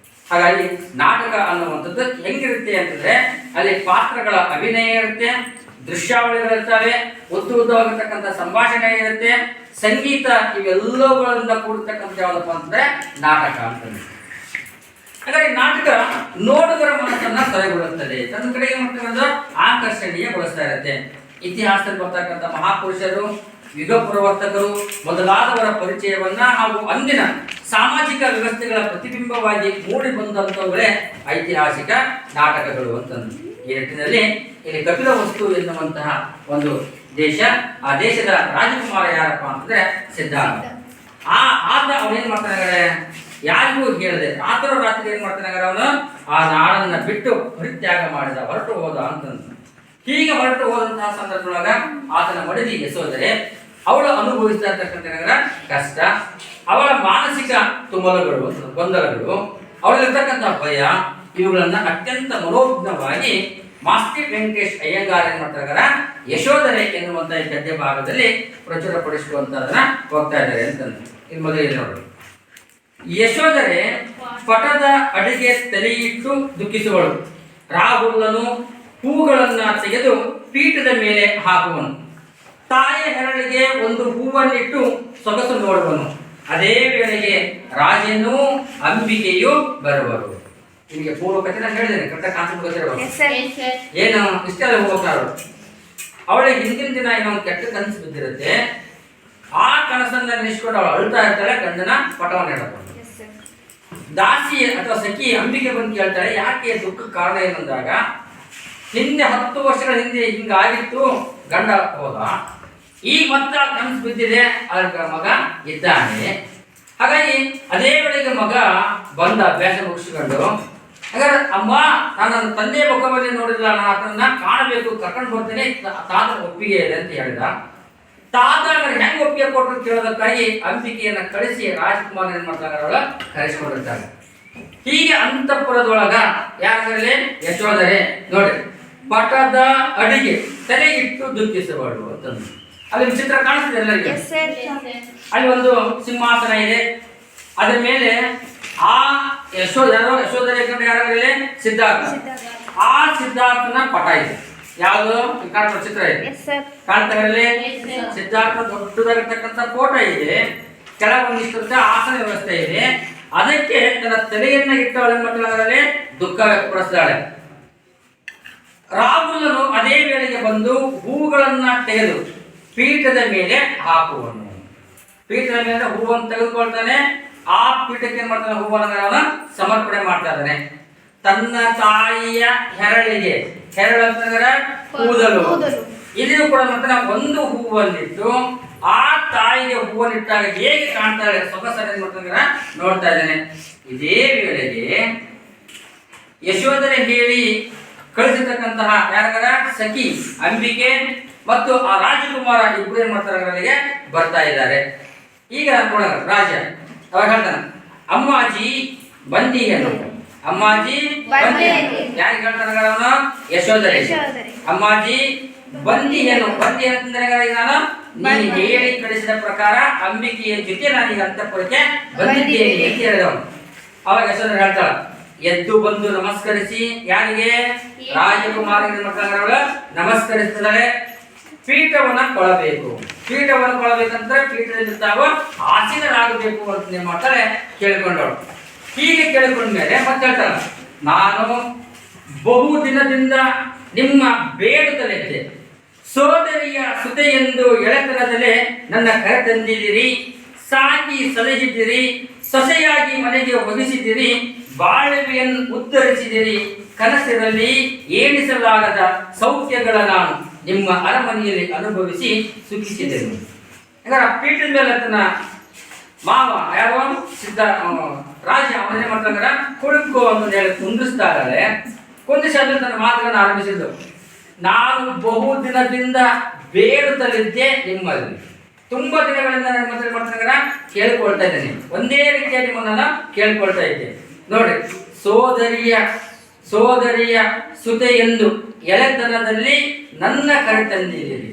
ಹಾಗಾಗಿ ನಾಟಕ ಅನ್ನುವಂಥದ್ದು ಹೆಂಗಿರುತ್ತೆ ಅಂತಂದ್ರೆ ಅಲ್ಲಿ ಪಾತ್ರಗಳ ಅಭಿನಯ ಇರುತ್ತೆ, ದೃಶ್ಯಾವಳಿಗಳಿರ್ತವೆ, ಉದ್ದವಾಗಿರ್ತಕ್ಕಂಥ ಸಂಭಾಷಣೆ ಇರುತ್ತೆ, ಸಂಗೀತ, ಇವೆಲ್ಲವುಗಳಿಂದ ಕೂಡಿರ್ತಕ್ಕಂಥ ಯಾವುದಪ್ಪ ಅಂತಂದ್ರೆ ನಾಟಕ ಅಂತಂದ್ರೆ. ಹಾಗಾಗಿ ನಾಟಕ ನೋಡುಗರ ಮನಸ್ಸನ್ನ ಸೆಳೆಗೊಳ್ಳುತ್ತದೆ, ತನ್ನ ಕಡೆ ಏನ್ ಆಕರ್ಷಣೀಯಗೊಳಿಸ್ತಾ ಇರುತ್ತೆ. ಇತಿಹಾಸದಲ್ಲಿ ಬರ್ತಕ್ಕಂಥ ಮಹಾಪುರುಷರು, ಯುಗ ಪ್ರವರ್ತಕರು ಮೊದಲಾದವರ ಪರಿಚಯವನ್ನ ಹಾಗೂ ಅಂದಿನ ಸಾಮಾಜಿಕ ವ್ಯವಸ್ಥೆಗಳ ಪ್ರತಿಬಿಂಬವಾಗಿ ಮೂಡಿ ಬಂದಂಥವುಗಳೇ ಐತಿಹಾಸಿಕ ನಾಟಕಗಳು ಅಂತಂದು. ಈ ನಿಟ್ಟಿನಲ್ಲಿ ಇಲ್ಲಿ ಕಪಿಲವಸ್ತು ಎನ್ನುವಂತಹ ಒಂದು ದೇಶ, ಆ ದೇಶದ ರಾಜಕುಮಾರ ಯಾರಪ್ಪ ಅಂತಂದ್ರೆ ಸಿದ್ಧಾರ್ಥ. ಆತ ಅವನೇನ್ ಮಾಡ್ತಾನೆ, ಯಾರಿಗೂ ಹೇಳದೆ ರಾತ್ರಿ ಏನ್ ಮಾಡ್ತಾನೆ ಅವನು ಆ ನಾಡನ್ನ ಬಿಟ್ಟು ಪರಿತ್ಯಾಗ ಮಾಡಿದ, ಹೊರಟು ಹೋದ ಅಂತಂದು. ಹೀಗೆ ಹೊರಟು ಹೋದಂತಹ ಸಂದರ್ಭದೊಳಗ ಆತನ ಮಡದಿ ಯಶೋಧರೆ ಅವಳು ಅನುಭವಿಸ್ತಾ ಇರ್ತಕ್ಕಂಥ ಕಷ್ಟ, ಅವಳ ಮಾನಸಿಕ ತುಮಲಗಳು, ಗೊಂದಲಗಳು, ಅವಳಲ್ಲಿರ್ತಕ್ಕಂಥ ಭಯ, ಇವುಗಳನ್ನ ಅತ್ಯಂತ ಮನೋಜ್ಞವಾಗಿ ಮಾಸ್ತಿ ವೆಂಕಟೇಶ್ ಅಯ್ಯಂಗಾರ್ ಏನ್ ಮಾಡ್ತಾರೆ ಯಶೋಧರೆ ಎನ್ನುವಂತ ಈ ಗದ್ಯ ಭಾಗದಲ್ಲಿ ಪ್ರಚುರಪಡಿಸುವಂತದನ್ನ ಹೋಗ್ತಾ ಇದ್ದಾರೆ ಅಂತಂದ್ರೆ ಇಲ್ಲಿ ಮೊದಲು ನೋಡಿ. ಯಶೋಧರೆ ಪಟದ ಅಡಿಗೆ ತಲೆಯಿಟ್ಟು ದುಃಖಿಸುವಳು. ರಾಹುಲನು ಹೂಗಳನ್ನ ತೆಗೆದು ಪೀಠದ ಮೇಲೆ ಹಾಕುವನು. ತಾಯಿಯ ಹೆರಳಿಗೆ ಒಂದು ಹೂವನ್ನಿಟ್ಟು ಸೊಗಸು ನೋಡುವನು. ಅದೇ ವೇಳೆಗೆ ರಾಜನು ಅಂಬಿಕೆಯು ಬರುವರು. ನಿಮಗೆ ಪೂರ್ವ ಕಥೆ ಹೇಳಿದ್ದೇನೆ, ಕರೆಕ್ಟ್ ಕಾನ್ಸೆಪ್ಟ್ ಗೊತ್ತಿರಬೇಕು. ಏನು ಇಷ್ಟೆಲ್ಲ ಹೋಗ್ತಾರೋ ಅವಳಿಗೆ ಹಿಂದಿನ ದಿನ ಏನೋ ಒಂದು ಕೆಟ್ಟ ಕನಸು ಬಿದ್ದಿರುತ್ತೆ. ಆ ಕನಸನ್ನ ನೆನೆಸ್ಕೊಂಡು ಅವಳು ಅಳ್ತಾ ಇರ್ತಾಳೆ, ಗಂಡನ ಪಟವನ್ನು ಹೇಳಬಹುದು. ದಾಸಿ ಅಥವಾ ಸಖಿ ಅಂಬಿಕೆ ಬಂದು ಕೇಳ್ತಾಳೆ, ಯಾಕೆ ದುಃಖಕ್ಕೆ ಕಾರಣ ಏನಂದಾಗ, ಹಿಂದೆ 10 ವರ್ಷಗಳ ಹಿಂದೆ ಹಿಂಗಾಗಿತ್ತು, ಗಂಡ ಹೋದ, ಈಗ ಮತ್ತೆ ಕನಸು ಬಿದ್ದಿದೆ, ಅದರ ಮಗ ಇದ್ದಾನೆ. ಹಾಗಾಗಿ ಅದೇ ವೇಳೆಗೆ ಮಗ ಬಂದ ಅಭ್ಯಾಸ ಮುಗಿಸ್ಕೊಂಡು, ಹಾಗಾದ್ರೆ ಅಮ್ಮ ನಾನು ನನ್ನ ತಂದೆಯ ಮುಖವನ್ನು ನೋಡಿಲ್ಲ, ನಾನು ಆತನನ್ನ ಕಾಣಬೇಕು, ಕರ್ಕೊಂಡು ಬರ್ತೇನೆ, ತಾತನ ಒಪ್ಪಿಗೆ ಇದೆ ಅಂತ ಹೇಳಿದ. ತಾತ ಹೆಂಗ್ ಒಪ್ಪಿಗೆ ಕೊಟ್ಟರು ಕೇಳೋದಕ್ಕಾಗಿ ಅಂಬಿಕೆಯನ್ನ ಕಳಿಸಿ ರಾಜಕುಮಾರ್ ಏನ್ ಮಾಡ್ತಾರೆ ಅವಳ ಕರೆಸ್ಕೊಂಡಿರ್ತಾರೆ. ಹೀಗೆ ಅಂತಃಪುರದೊಳಗ ಯಾರಲ್ಲಿ ಯಶೋಧರೆ ನೋಡಿ ಪಟದ ಅಡಿಗೆ ತಲೆ ಇಟ್ಟು ದುಃಖಿಸಬಾರ್ದು ಅಂತಂದು. ಅಲ್ಲಿ ವಿಚಿತ್ರ ಕಾಣಿಸ್ತಿದೆ ಎಲ್ಲರಿಗೆ. ಅಲ್ಲಿ ಒಂದು ಸಿಂಹಾಸನ ಇದೆ, ಅದ್ರ ಮೇಲೆ ಆ ಯಶೋಧರೆ ಕಂಡು ಯಾರಲ್ಲಿ ಸಿದ್ಧಾರ್ಥ, ಆ ಸಿದ್ಧಾರ್ಥನ ಪಟ ಇದೆ. ಯಾವುದು ಕಾಣ್ತಾ ಚಿತ್ರ ಇದೆ, ಕಾಣ್ತಾರಲ್ಲಿ ಸಿದ್ಧಾರ್ಥ ದೊಡ್ಡದಾಗಿರ್ತಕ್ಕಂಥ ಫೋಟೋ ಇದೆ. ಕೆಳಗೊಂದಿಷ್ಟ ಆಸನ ವ್ಯವಸ್ಥೆ ಇದೆ. ಅದಕ್ಕೆ ತನ್ನ ತಲೆಯನ್ನ ಇಟ್ಟವಳ ಮಟ್ಟದಲ್ಲಿ ದುಃಖ ವ್ಯಕ್ತಪಡಿಸಿದಾಳೆ. ರಾಹುಲನು ಅದೇ ವೇಳೆಗೆ ಬಂದು ಹೂಗಳನ್ನ ತೆಗೆದು ಪೀಠದ ಮೇಲೆ ಹಾಕುವನು. ಪೀಠದ ಮೇಲೆ ಹೂವನ್ನು ತೆಗೆದುಕೊಳ್ತಾನೆ. ಆ ಪೀಠಕ್ಕೆ ಏನ್ ಮಾಡ್ತಾನೆ, ಹೂವನ್ನು ಸಮರ್ಪಣೆ ಮಾಡ್ತಾ ಇದ್ದಾನೆ. ತನ್ನ ತಾಯಿಯ ಹೆರಳಿಗೆ, ಹೆರಳು ಅಂತಂದ್ರೆ ಕೂದಲು, ಇದನ್ನು ಕೂಡ ಮಾಡ್ತಾನೆ. ಒಂದು ಹೂವನ್ನಿಟ್ಟು ಆ ತಾಯಿಗೆ ಹೂವನ್ನಿಟ್ಟಾಗ ಹೇಗೆ ಕಾಣ್ತಾಳೆ ಸೊಗಸನ್ನು ಮಾಡ್ತಂದ್ರೆ ನೋಡ್ತಾ ಇದ್ದಾನೆ. ಇದೇ ವೇಳೆಗೆ ಯಶೋಧರೆ ಹೇಳಿ ಕಳಿಸಿರ್ತಕ್ಕಂತಹ ಯಾರ ಸಖಿ ಅಂಬಿಕೆ ಮತ್ತು ಆ ರಾಜಕುಮಾರ ಇಬ್ಬರು ಏನ್ ಮಾಡ್ತಾರೆ ಅಲ್ಲಿಗೆ ಬರ್ತಾ ಇದ್ದಾರೆ. ಈಗ ನೋಡೋಣ, ರಾಜ ಅವಾಗ ಹೇಳ್ತಾನೆ, ಅಮ್ಮಾಜಿ ಬಂದಿ ಏನು, ಅಮ್ಮಾಜಿ ಬಂದಿ ಯಾರಿಗೆ ಹೇಳ್ತಾನೆ ಅವನು, ಯಶೋಧರೆ. ಅಮ್ಮಾಜಿ ಬಂದಿ ಏನು, ಬಂದಿ ಅಂತಂದ್ರೆ ನಾನು ನೀನು ಹೇಳಿ ಕಳಿಸಿದ ಪ್ರಕಾರ ಅಂಬಿಕೆಯ ಜೊತೆ ನಾನೀಗ ಅಂತಃಪುರಕ್ಕೆ ಬಂದಿದ್ದೇನೆ ಅಂತ ಹೇಳಿದವನು. ಅವಾಗ ಯಶೋಧರೆ ಹೇಳ್ತಾಳ, ಎದ್ದು ಬಂದು ನಮಸ್ಕರಿಸಿ, ಯಾರಿಗೆ ರಾಜಕುಮಾರಿಗೆ ನಮಸ್ಕರಿಸಿದರೆ ಪೀಠವನ್ನ ಕೊಳಬೇಕು. ಪೀಠವನ್ನು ಕೊಳಬೇಕಂದ್ರೆ ಪೀಠದಲ್ಲಿ ತಾವು ಆಸೀನರಾಗಬೇಕು ಅಂತ ನಿಮ್ಮ ಮಾಡ್ತಾರೆ ಕೇಳಿಕೊಂಡವಳು. ಹೀಗೆ ಕೇಳಿಕೊಂಡ್ಮೇಲೆ ಮತ್ತೆ ಹೇಳ್ತಾಳ, ನಾನು ಬಹು ದಿನದಿಂದ ನಿಮ್ಮ ಬೇಡುತ್ತಲಿದ್ದೆ, ಸೋದರಿಯ ಸುತೆ ಎಂದು ಎಳೆತನದಲ್ಲೇ ನನ್ನ ಕರೆ ತಂದಿದ್ದೀರಿ, ಸಾಕಿ ಸಲಹಿದ್ದೀರಿ, ಸೊಸೆಯಾಗಿ ಮನೆಗೆ ಒದಗಿಸಿದ್ದೀರಿ, ಬಾಳವಿಯನ್ನು ಉತ್ತರಿಸಿದಿರಿ, ಕನಸಿನಲ್ಲಿ ಏಣಿಸಲಾಗದ ಸೌಖ್ಯಗಳ ನಾನು ನಿಮ್ಮ ಅರಮನೆಯಲ್ಲಿ ಅನುಭವಿಸಿ ಸುಖಿಸಿದೆನು. ಯಾಕಂದ್ರೆ ಪೀಠದ ಮೇಲೆ ತನ್ನ ಮಾವ ಯಾವ ಸಿದ್ಧ ರಾಜ ಅವನೇ ಮಾಡ್ತಂದ್ರೆ ಕುಡುಕು ಅಂತ ಹೇಳಿ ಕುಂದಿಸ್ತಾ ಇದ್ದಾಳೆ. ಕುಂದಿಸಾದ್ಮೇಲೆ ತನ್ನ ಮಾತುಗಳನ್ನು ಆರಂಭಿಸಿದ್ದು, ನಾನು ಬಹು ದಿನದಿಂದ ಬೇಡುತ್ತಲಿದ್ದೆ ನಿಮ್ಮಲ್ಲಿ, ತುಂಬಾ ದಿನಗಳಿಂದ ನನ್ನ ಮದುವೆ ಮಾಡ್ತಂದ್ರೆ ಕೇಳ್ಕೊಳ್ತಾ ಇದ್ದೇನೆ, ಒಂದೇ ರೀತಿಯಾಗಿ ನಿಮ್ಮನ್ನ ಕೇಳ್ಕೊಳ್ತಾ ಇದ್ದೆ. ನೋಡಿ, ಸೋದರಿಯ ಸುತೆ ಎಂದು ಎಳೆತನದಲ್ಲಿ ನನ್ನ ಕರೆ ತಂದಿದ್ದೀರಿ.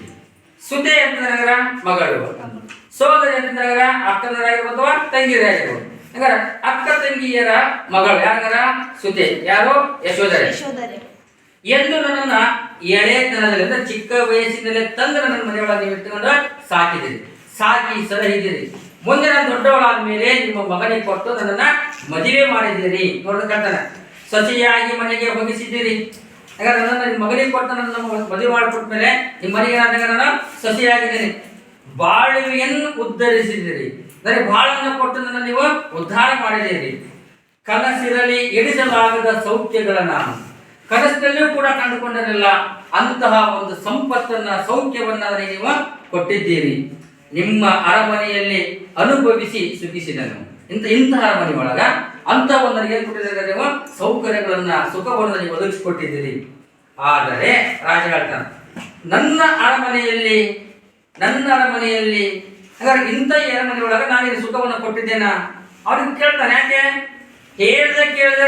ಸುತೆ ಅಂತಂದ್ರೆ ಮಗಳು, ಸೋದರಿ ಅಂತಂದ್ರೆ ಅಕ್ಕನರಾಗಿರ್ಬೋದು ಅಥವಾ ತಂಗಿಯರಾಗಿರ್ಬೋದು. ಹಂಗಾರ ಅಕ್ಕ ತಂಗಿಯರ ಮಗಳು ಯಾರ ಸುತೆ, ಯಾರು ಯಶೋಧರೆ. ಎಂದು ನನ್ನನ್ನ ಎಳೆತನದಲ್ಲಿ ಅಂದ್ರೆ ಚಿಕ್ಕ ವಯಸ್ಸಿನಲ್ಲೇ ತಂದು ನನ್ನ ಮನೆಯೊಳಗೆ ನೀವು ಇಟ್ಟುಕೊಂಡು ಸಾಕಿದಿರಿ, ಸಾಕಿ ಸಲಹಿದಿರಿ. ಮುಂದೆ ನಾನು ದೊಡ್ಡವಳಾದ ಮೇಲೆ ನಿಮ್ಮ ಮಗನಿಗೆ ಕೊಟ್ಟು ನನ್ನನ್ನ ಮದುವೆ ಮಾಡಿದ್ದೀರಿ. ನೋಡ್ತಾನೆ, ಸೊಸೆಯಾಗಿ ಮನೆಗೆ ಹೋಗಿಸಿದ್ದೀರಿ. ಹಾಗಾದ್ರೆ ನನ್ನ ನಿಮ್ಮ ಮಗನಿಗೆ ಕೊಟ್ಟು ನನ್ನ ಮದುವೆ ಮಾಡಿಕೊಟ್ಟ ಮೇಲೆ ನಿಮ್ಮ ಮನೆಗೆ ನಾನು ಸೊಸೆಯಾಗಿದ್ದೀನಿ. ಬಾಳುವೆಯನ್ನು ಉದ್ಧರಿಸಿದ್ದೀರಿ, ಅಂದರೆ ಬಾಳನ್ನು ಕೊಟ್ಟು ನನ್ನ ನೀವು ಉದ್ಧಾರ ಮಾಡಿದ್ದೀರಿ. ಕನಸಿರಲಿ ಎಣಿಸಲಾಗದ ಸೌಖ್ಯಗಳ ನಾನು ಕನಸಿನಲ್ಲಿಯೂ ಕೂಡ ಕಂಡುಕೊಂಡಿರಲಿಲ್ಲ ಅಂತಹ ಒಂದು ಸಂಪತ್ತನ್ನ ಸೌಖ್ಯವನ್ನ ನೀವು ಕೊಟ್ಟಿದ್ದೀರಿ. ನಿಮ್ಮ ಅರಮನೆಯಲ್ಲಿ ಅನುಭವಿಸಿ ಸುಖಿಸಿದನು. ಇಂತಹ ಅರಮನೆ ಒಳಗ ಅಂತ ಒಂದರಿಗೆ ಏನ್ ಕೊಟ್ಟಿದ್ದಾರೆ ನೀವು ಸೌಕರ್ಯಗಳನ್ನ ಸುಖವನ್ನು ನೀವು ಒದಗಿಸಿಕೊಟ್ಟಿದ್ದೀರಿ. ಆದರೆ ರಾಜ ಹೇಳ್ತಾನೆ ನನ್ನ ಅರಮನೆಯಲ್ಲಿ ಹಾಗಾದ್ರೆ ಇಂಥ ಅರಮನೆ ಒಳಗ ನಾನು ಈ ಸುಖವನ್ನು ಕೊಟ್ಟಿದ್ದೇನ? ಅವ್ರಿಗೆ ಕೇಳ್ತಾನೆ. ಯಾಕೆ ಕೇಳ್ದೆ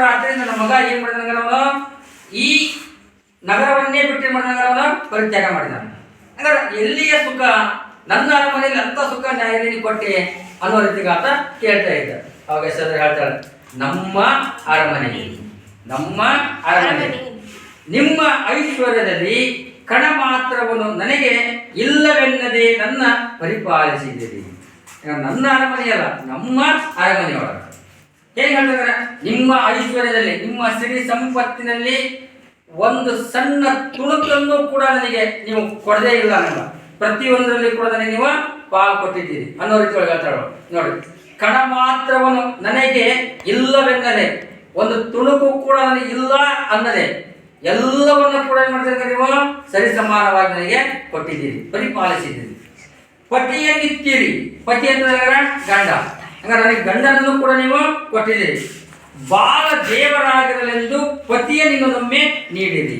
ರಾತ್ರಿ ನನ್ನ ಮಗ ಏನ್ ಮಾಡಿದ ಅವನು ಈ ನಗರವನ್ನೇ ಬಿಟ್ಟು ಮಾಡಿದ ಅವನು ಪರಿತ್ಯಾಗ ಮಾಡಿದ. ಹಾಗಾದ್ರೆ ಎಲ್ಲಿಯ ಸುಖ? ನನ್ನ ಅರಮನೆಯಲ್ಲಿ ಅಂತ ಸುಖ ಎಲ್ಲಿ ಕೊಟ್ಟೆ ಅನ್ನೋ ರೀತಿಗೆ ಆತ ಕೇಳ್ತಾ ಇದ್ದ. ಅವಾಗ ಯಶೋಧರ ಹೇಳ್ತಾಳೆ, ನಮ್ಮ ಅರಮನೆ ನಿಮ್ಮ ಐಶ್ವರ್ಯದಲ್ಲಿ ಕಣ ಮಾತ್ರವನ್ನು ನನಗೆ ಇಲ್ಲವೆನ್ನದೆ ನನ್ನ ಪರಿಪಾಲಿಸಿದ್ದೀರಿ. ನನ್ನ ಅರಮನೆಯಲ್ಲ, ನಮ್ಮ ಅರಮನೆಯೊಳಗ ಹೇಗೆ ಹೇಳ್ತಾರೆ? ನಿಮ್ಮ ಐಶ್ವರ್ಯದಲ್ಲಿ, ನಿಮ್ಮ ಸಿರಿ ಸಂಪತ್ತಿನಲ್ಲಿ ಒಂದು ಸಣ್ಣ ತುಣುಕನ್ನು ಕೂಡ ನನಗೆ ನೀವು ಕೊಡದೇ ಇಲ್ಲ. ನನ್ನ ಪ್ರತಿಯೊಂದರಲ್ಲಿ ಕೂಡ ನನಗೆ ನೀವು ಪಾಲು ಕೊಟ್ಟಿದ್ದೀರಿ ಅನ್ನೋ ರೀತಿ ಒಳಗೆ ಹೇಳ್ತಾಳು ನೋಡಿ. ಕಣ ಮಾತ್ರವನ್ನು ನನಗೆ ಇಲ್ಲವೆನ್ನದೆ, ಒಂದು ತುಣುಕು ಕೂಡ ನನಗೆ ಇಲ್ಲ ಅನ್ನದೆ ಎಲ್ಲವನ್ನ ಕೂಡ ಏನ್ ಮಾಡ್ತಿದ್ದಾರೆ ನೀವು ಸರಿ ಸಮಾನವಾಗಿ ನನಗೆ ಕೊಟ್ಟಿದ್ದೀರಿ, ಪರಿಪಾಲಿಸಿದ್ದೀರಿ. ಪತಿಯನ್ನಿತ್ತೀರಿ, ಪತಿ ಅಂತಂದ್ರೆ ಗಂಡ, ಹಂಗಾರೆ ನನಗೆ ಗಂಡನನ್ನು ಕೂಡ ನೀವು ಕೊಟ್ಟಿದ್ದೀರಿ. ಬಾಲ ದೇವರಾಗಿರಲೆಂದು ಪತಿಯ ನಿನ್ನೊಮ್ಮೆ ನೀಡಿರಿ.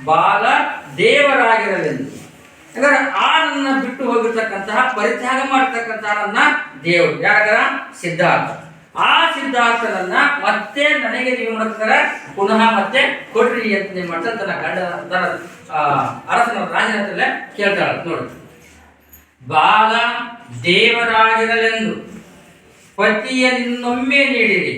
ಬಾಲ ದೇವರಾಗಿರಲೆಂದು ಹಾಗಾದ್ರೆ ಆ ನನ್ನ ಬಿಟ್ಟು ಹೋಗಿರ್ತಕ್ಕಂತಹ ಪರಿತ್ಯಾಗ ಮಾಡತಕ್ಕಂತಹ ನನ್ನ ದೇವರು ಯಾರ? ಸಿದ್ಧಾರ್ಥ. ಆ ಸಿದ್ಧಾರ್ಥನನ್ನ ಮತ್ತೆ ನನಗೆ ನೀವು ಮಾಡ್ತಾರೆ ಪುನಃ ಮತ್ತೆ ಕೊಡ್ರಿ ಅಂತ ನೀವು ಮಾಡ್ತಾರೆ ತನ್ನ ಗಂಡ ಅರಸನ ರಾಜನ ಹತ್ರ ಕೇಳ್ತಾಳೆ ನೋಡಿ. ಬಾಲ ದೇವರಾಗಿರಲೆಂದು ಪತಿಯ ನಿನ್ನೊಮ್ಮೆ ನೀಡಿರಿ,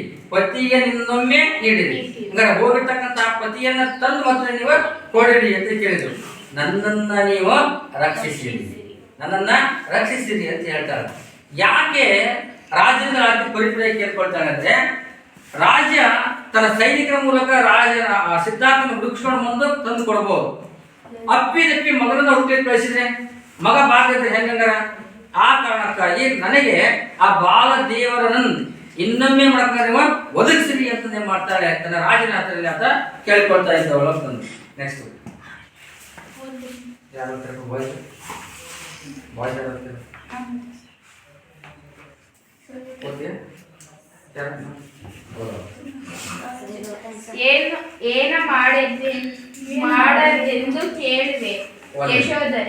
ಹಂಗಾರೆ ಹೋಗಿರ್ತಕ್ಕಂತಹ ಪತಿಯನ್ನ ತಂದು ಮತ್ತೆ ನೀವು ಕೊಡಿರಿ ಅಂತ ಕೇಳಿದ್ರು. ನನ್ನನ್ನ ನೀವು ರಕ್ಷಿಸಿರಿ ಅಂತ ಹೇಳ್ತಾಳೆ. ಯಾಕೆ ರಾಜನ ಪರಿಪ್ರಾಯ ಕೇಳ್ಕೊಳ್ತಾಳೆ ಅಂದ್ರೆ, ರಾಜ ತನ್ನ ಸೈನಿಕರ ಮೂಲಕ ಸಿದ್ಧಾರ್ಥನ ವೃಕ್ಷವನ್ನು ಮುಂದೆ ತಂದು ಕೊಡಬಹುದು. ಅಪ್ಪಿದಪ್ಪಿ ಮಗನನ್ನ ಹುಟ್ಟಿ ಕಳಿಸಿದ್ರೆ ಮಗ ಬಾಗಿದ್ರೆ ಹೆಂಗಂಗಾರ? ಆ ಕಾರಣಕ್ಕಾಗಿ ನನಗೆ ಆ ಬಾಲ ದೇವರನ್ನು ಇನ್ನೊಮ್ಮೆ ನೀವು ಒದಗಿಸಿರಿ ಅಂತ ಮಾಡ್ತಾಳೆ ತನ್ನ ರಾಜನ ಹತ್ರದಲ್ಲಿ ಅಂತ ಕೇಳ್ಕೊಳ್ತಾ ಇದ್ದವಳು ತಂದು. ನೆಕ್ಸ್ಟ್ ಏನ ಮಾಡದೆಂದು ಕೇಳಿದೆ ಯಶೋಧರೆ.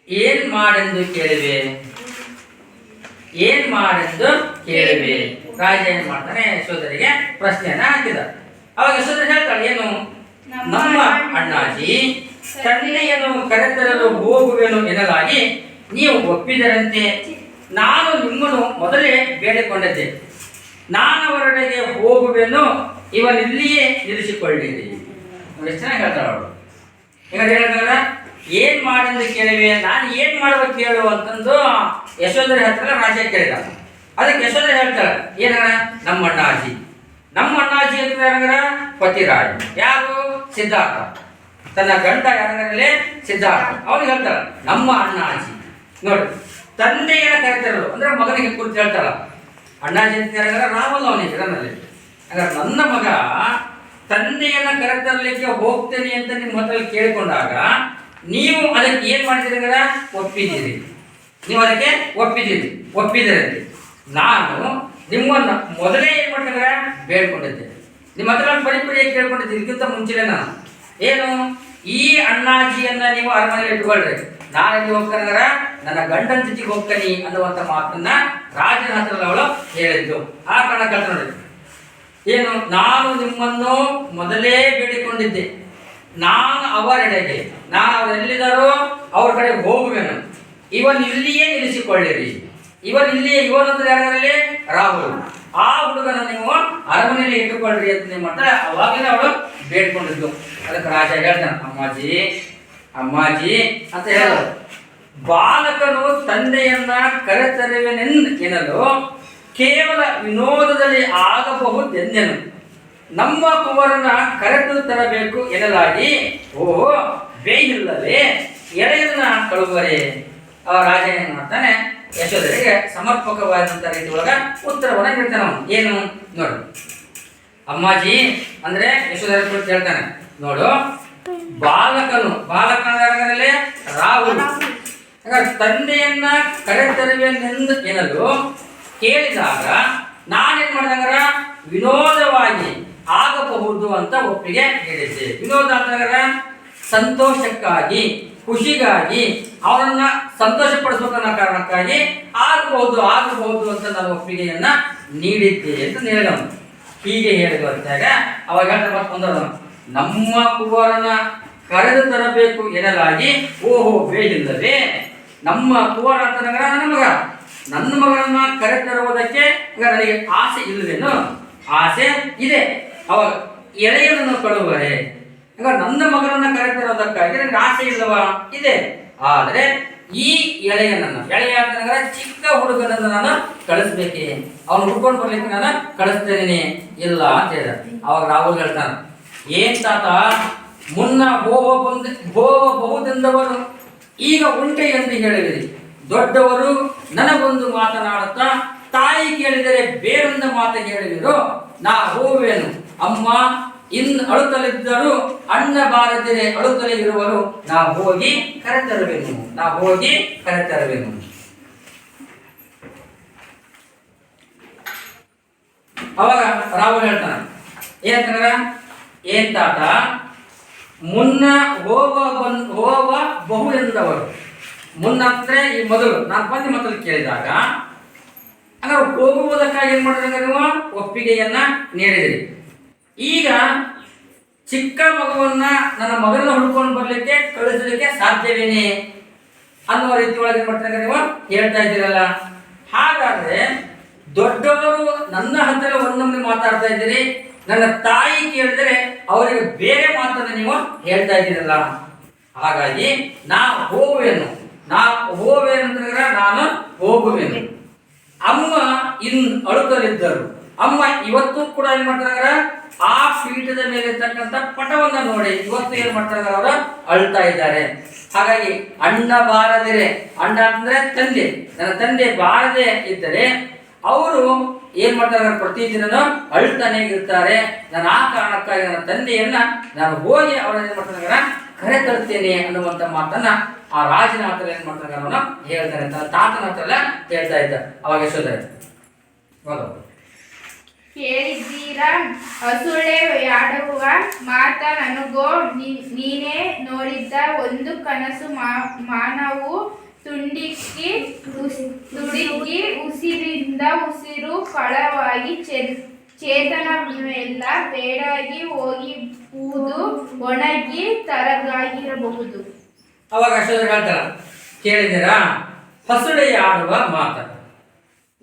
ಏನ್ ಮಾಡೆಂದು ಕೇಳಿವೆ ರಾಜ ಏನ್ ಮಾಡ್ತಾನೆ ಯಶೋಧರಿಗೆ ಪ್ರಶ್ನೆಯನ್ನ ಹಾಕಿದ. ಅವಾಗ ಯಶೋಧರೆ ಹೇಳ್ತಾಳೆ, ಏನು ನಮ್ಮ ಅಣ್ಣಾಜಿ ತಂದೆಯನ್ನು ಕರೆತರಲು ಹೋಗುವೆನು ಎನ್ನಲಾಗಿ ನೀವು ಒಪ್ಪಿದರಂತೆ ನಾನು ನಿಮ್ಮನ್ನು ಮೊದಲೇ ಬೇಡಿಕೊಂಡಿದ್ದೆ. ನಾನು ಅವರೆಡೆಗೆ ಹೋಗುವೆನು, ಇವನಿಲ್ಲಿಯೇ ನಿಲ್ಲಿಸಿಕೊಳ್ಳಿರಿ. ಎಷ್ಟು ಚೆನ್ನಾಗಿ ಹೇಳ್ತಾಳೆ ಅವಳು. ಈಗ ಹೇಳ್ತಾರ ಏನ್ ಮಾಡೆಂದು ಕೇಳಿವೆ, ನಾನು ಏನ್ ಮಾಡ್ಬೇಕು ಹೇಳು ಅಂತಂದು ಯಶೋಧರೆ ಹತ್ರ ರಾಜ ಕೇಳಿದ. ಅದಕ್ಕೆ ಯಶೋಧರೆ ಹೇಳ್ತಾಳೆ, ಏನಾರ ನಮ್ಮ ಅಣ್ಣಾಜಿ ಅಂತ ಯಾರಂಗಾರ ಪತಿರಾಜ. ಯಾರು? ಸಿದ್ಧಾರ್ಥ. ತನ್ನ ಗಂಡ ಯಾರಂಗಾರಲ್ಲಿ ಸಿದ್ಧಾರ್ಥ. ಅವ್ರಿಗೆ ಹೇಳ್ತಾಳ ನಮ್ಮ ಅಣ್ಣಾಜಿ ನೋಡಿ. ತಂದೆಯನ್ನ ಕರೆತರಲು ಅಂದ್ರೆ ಮಗನಿಗೆ ಕುರಿತು ಹೇಳ್ತಾಳ. ಅಣ್ಣಾಜಿ ಅಂತ ಯಾರಂಗಾರ ರಾಮಲ್ಲ ಅವನಿಗೆ ಇದರಲ್ಲಿ. ಹಾಗಾದ್ರೆ ನನ್ನ ಮಗ ತಂದೆಯನ್ನ ಕರೆತರಲಿಕ್ಕೆ ಹೋಗ್ತೇನೆ ಅಂತ ನಿಮ್ಮ ಹತ್ರ ಕೇಳಿಕೊಂಡಾಗ ನೀವು ಅದಕ್ಕೆ ಏನ್ ಮಾಡಿದಿರಿ ಅಂದ್ರೆ ಒಪ್ಪಿದ್ದೀರಿ. ನೀವು ಅದಕ್ಕೆ ಒಪ್ಪಿದಿರಂತೆ ನಾನು ನಿಮ್ಮನ್ನ ಮೊದಲೇ ಏನ್ ಮಾಡ್ತಿದ್ರೆ ಬೇಡ್ಕೊಂಡಿದ್ದೆ. ನಿಮ್ಮ ಹತ್ರ ಪರಿಪರಿಯಾಗಿ ಕೇಳ್ಕೊಂಡಿದ್ದೆ. ಇದಕ್ಕಿಂತ ಮುಂಚೆನೆ ನಾನು ಏನು ಈ ಅಣ್ಣಾಜಿಯನ್ನ ನೀವು ಅರಮನೆಯಲ್ಲಿ ಇಟ್ಕೊಳ್ರಿ, ನಾನಲ್ಲಿ ಹೋಗ್ತಾನಂದ್ರ ನನ್ನ ಗಂಡನ ಜೊತೆಗೆ ಹೋಗ್ತಾನಿ ಅನ್ನುವಂಥ ಮಾತನ್ನ ರಾಜನ ಹತ್ರ ಅವಳು ಹೇಳಿದ್ದು. ಆ ಕಾರಣ ಕೇಳ್ತಾ ನೋಡಿ, ಏನು ನಾನು ನಿಮ್ಮನ್ನು ಮೊದಲೇ ಬೇಡಿಕೊಂಡಿದ್ದೆ, ನಾನು ಅವರೆಡೆಗೆ ಅವರು ಎಲ್ಲಿದ್ದಾರೋ ಅವ್ರ ಕಡೆ ಹೋಗುವೆನು, ಇವನ್ ಇಲ್ಲಿಯೇ ನಿಲ್ಲಿಸಿಕೊಳ್ಳಿರಿ. ಇವನಂದ್ರೆ ಯಾರಲ್ಲಿ? ರಾಹುಲ್. ಆ ಹುಡುಗನ ನೀವು ಅರಮನೆಯಲ್ಲಿ ಇಟ್ಟುಕೊಳ್ಳ್ರಿ ಅಂತ ನೀವು ಮಾಡ್ತಾರೆ. ಅವಾಗಲೇ ಅವಳು ಬೇಡ್ಕೊಂಡಿದ್ದು. ಅದಕ್ಕೆ ರಾಜ ಹೇಳ್ತಾನೆ, ಅಮ್ಮಾಜಿ ಅಂತ ಹೇಳೋದು. ಬಾಲಕನು ತಂದೆಯನ್ನ ಕರೆತರುವೆನೆನ್ನಲು ಕೇವಲ ವಿನೋದದಲ್ಲಿ ಆಗಬಹುದೆಂದೆನು. ನಮ್ಮ ಕುವರನ ಕರೆದು ತರಬೇಕು ಎನ್ನಲಾಗಿ ಓ ಬೇಯಿಲ್ಲವೇ ಎಳೆಯನ್ನ ಕಳುವರೆ. ರಾಜ ಏನ್ ಮಾಡ್ತಾನೆ, ಯಶೋಧರಿಗೆ ಸಮರ್ಪಕವಾದಂತ ರೀತಿ ಒಳಗ ಉತ್ತರವನ್ನ ನೀಡ್ತಾನೆ. ಅವನು ಏನು ನೋಡು, ಅಮ್ಮಾಜಿ ಅಂದ್ರೆ ಯಶೋಧರ ಕುರಿತು ಹೇಳ್ತಾನೆ ನೋಡು. ಬಾಲಕನಲ್ಲಿ ರಾಹುಲ್ ತಂದೆಯನ್ನ ಕರೆತರುವೆನೆಂದು ಎನ್ನಲು ಕೇಳಿದಾಗ ನಾನೇನ್ ಮಾಡಿದಂಗಾರ ವಿನೋದವಾಗಿ ಆಗಬಹುದು ಅಂತ ಒಪ್ಪಿಗೆ ನೀಡಿದ್ದೆ. ವಿನೋದ ಅಂತಂದ್ರೆ ಸಂತೋಷಕ್ಕಾಗಿ, ಖುಷಿಗಾಗಿ, ಅವರನ್ನ ಸಂತೋಷಪಡಿಸಬೇಕನ್ನೋ ಕಾರಣಕ್ಕಾಗಿ ಆಗಬಹುದು ಅಂತ ನಾನು ಒಪ್ಪಿಗೆಯನ್ನ ನೀಡಿದ್ದೆ ಅಂತ ಹೇಳಿದವನು. ಹೀಗೆ ಹೇಳಿದ ಅಂತಾಗ ಅವಾಗ ಹೇಳ್ತಾರೆ ನಮ್ಮ ಕುವರನ ಕರೆದು ತರಬೇಕು ಎನ್ನಲಾಗಿ ಓಹೋ ಬೇಡಿಲ್ಲವೇ. ನಮ್ಮ ಕುವರ ಅಂತಂದ್ರೆ ನನ್ನ ಮಗನನ್ನ ಕರೆ ತರುವುದಕ್ಕೆ ನನಗೆ ಆಸೆ ಇಲ್ಲವೇನು? ಆಸೆ ಇದೆ. ಅವಾಗ ಎಳೆಯನನ್ನು ಕಳುವರೆ, ನನ್ನ ಮಗನನ್ನ ಕರೆ ತರೋದಕ್ಕಾಗಿ ನನಗೆ ಆಸೆ ಇಲ್ಲವಾ? ಇದೆ. ಆದರೆ ಈ ಎಳೆಯ ಅಂತಂದ್ರೆ ಚಿಕ್ಕ ಹುಡುಗನನ್ನು ನಾನು ಕಳಿಸ್ಬೇಕೆ, ಅವನು ಹುಡ್ಕೊಂಡು ಬರ್ಲಿಕ್ಕೆ ನಾನು ಕಳಿಸ್ತೇನೆ ಇಲ್ಲ ಅಂತ ಹೇಳಿದ. ಅವಾಗ ರಾಹುಲ್ ಹೇಳ್ತಾನ, ಏನ್ ತಾತ ಮುನ್ನ ಬಹುದೆಂದವರು ಈಗ ಉಂಟೆ ಎಂದು ಹೇಳಿದಿರಿ. ದೊಡ್ಡವರು ನನಗೊಂದು ಮಾತನಾಡುತ್ತಾ ತಾಯಿ ಕೇಳಿದರೆ ಬೇರೊಂದು ಮಾತು ಹೇಳಿದರು. ನಾ ಹೋಗುವೆನು ಅಮ್ಮ, ಇನ್ನು ಅಳುತ್ತಲಿದ್ದರು ಅಣ್ಣ ಬಾರದಿರೆ ಅಳುತ್ತಲೇ ಇರುವರು. ನಾ ಹೋಗಿ ಕರೆತರುವೆನು. ಅವಾಗ ರಾಹುಲ್ ಹೇಳ್ತಾನ ಏನಂತಂದ್ರ, ಏನ್ ತಾತ ಮುನ್ನ ಹೋವ ಬಹು ಎಂದವರು. ಮುನ್ನ ಅಂದ್ರೆ ಈ ಮೊದಲು ನಾನು ಬಂದು ಮೊದಲು ಕೇಳಿದಾಗ ಅಂದ್ರೆ ಹೋಗುವುದಕ್ಕಾಗಿ ಏನ್ ಮಾಡಿದ್ರೆ ನೀವು ಒಪ್ಪಿಗೆಯನ್ನ ನೀಡಿದಿರಿ. ಈಗ ಚಿಕ್ಕ ಮಗುವನ್ನ ನನ್ನ ಮಗನ ಹುಡ್ಕೊಂಡು ಬರ್ಲಿಕ್ಕೆ ಕಳಿಸಲಿಕ್ಕೆ ಸಾಧ್ಯವೇನೆ ಅನ್ನುವ ರೀತಿ ಒಳಗೆ ಏನ್ ಮಾಡ್ತಾರೆ ನೀವು ಹೇಳ್ತಾ ಇದ್ದೀರಲ್ಲ. ಹಾಗಾದ್ರೆ ದೊಡ್ಡವರು ನನ್ನ ಹತ್ತಿರ ಒಂದೊಮ್ಮೆ ಮಾತಾಡ್ತಾ ಇದ್ದೀರಿ, ನನ್ನ ತಾಯಿ ಕೇಳಿದರೆ ಅವರಿಗೆ ಬೇರೆ ಮಾತನ್ನು ನೀವು ಹೇಳ್ತಾ ಇದ್ದೀರಲ್ಲ. ಹಾಗಾಗಿ ನಾ ಹೋಗುವೆನು ಅಂತಂದ್ರೆ ನಾನು ಹೋಗುವೆನು. ಅಮ್ಮ ಅಳುತ್ತಲಿದ್ದರು. ಅಮ್ಮ ಇವತ್ತು ಕೂಡ ಏನ್ ಮಾಡ್ತಾರೆ, ಆ ಪೀಠದ ಮೇಲೆ ಇರ್ತಕ್ಕಂಥ ಪಟವನ್ನ ನೋಡಿ ಇವತ್ತು ಏನ್ ಮಾಡ್ತಾರೆ, ಅವರು ಅಳ್ತಾ ಇದ್ದಾರೆ. ಹಾಗಾಗಿ ಅಣ್ಣ ಬಾರದಿರೆ, ಅಣ್ಣ ಅಂದ್ರೆ ತಂದೆ, ನನ್ನ ತಂದೆ ಬಾರದೆ ಇದ್ದರೆ ಅವರು ಏನ್ ಮಾಡ್ತಾರೆ, ಪ್ರತಿದಿನ ಅಳ್ತಾನೆ ಇರ್ತಾರೆ. ನಾನು ಆ ಕಾರಣಕ್ಕಾಗಿ ನನ್ನ ತಂದೆಯನ್ನ ನಾನು ಹೋಗಿ ಅವರನ್ನ ಏನ್ ಮಾಡ್ತಾರೆ ಕರೆ ತರ್ತೇನೆ ಅನ್ನುವಂತ ಮಾತನ್ನ ಆ ರಾಜನ ಹತ್ರ ಏನ್ ಮಾಡ್ತಾರೆ ಅವನ ಹೇಳ್ತಾನೆ, ತನ್ನ ತಾತನ ಹತ್ರ ಎಲ್ಲ ಹೇಳ್ತಾ ಇದ್ದ. ಅವಾಗ ಯಶೋಧ ಕೇಳಿದ್ದೀರಾ ಹಸುಳೆಯಾಡುವ ಮಾತ ನನಗೋ ನೀನೇ ನೋಡಿದ್ದ ಒಂದು ಕನಸು ಮಾನವು ತುಡುಕಿ ಉಸಿರಿಂದ ಉಸಿರು ಕಳವಾಗಿ ಚೇತನವೆಲ್ಲ ಬೇಡಾಗಿ ಹೋಗಿರುವುದು ಒಣಗಿ ತರಗಾಗಿರಬಹುದು. ಅವಾಗ ಯಶೋಧ ಹೇಳ್ತಾರ, ಕೇಳಿದಿರಾ ಹಸುಳೆಯಾಡುವ ಮಾತ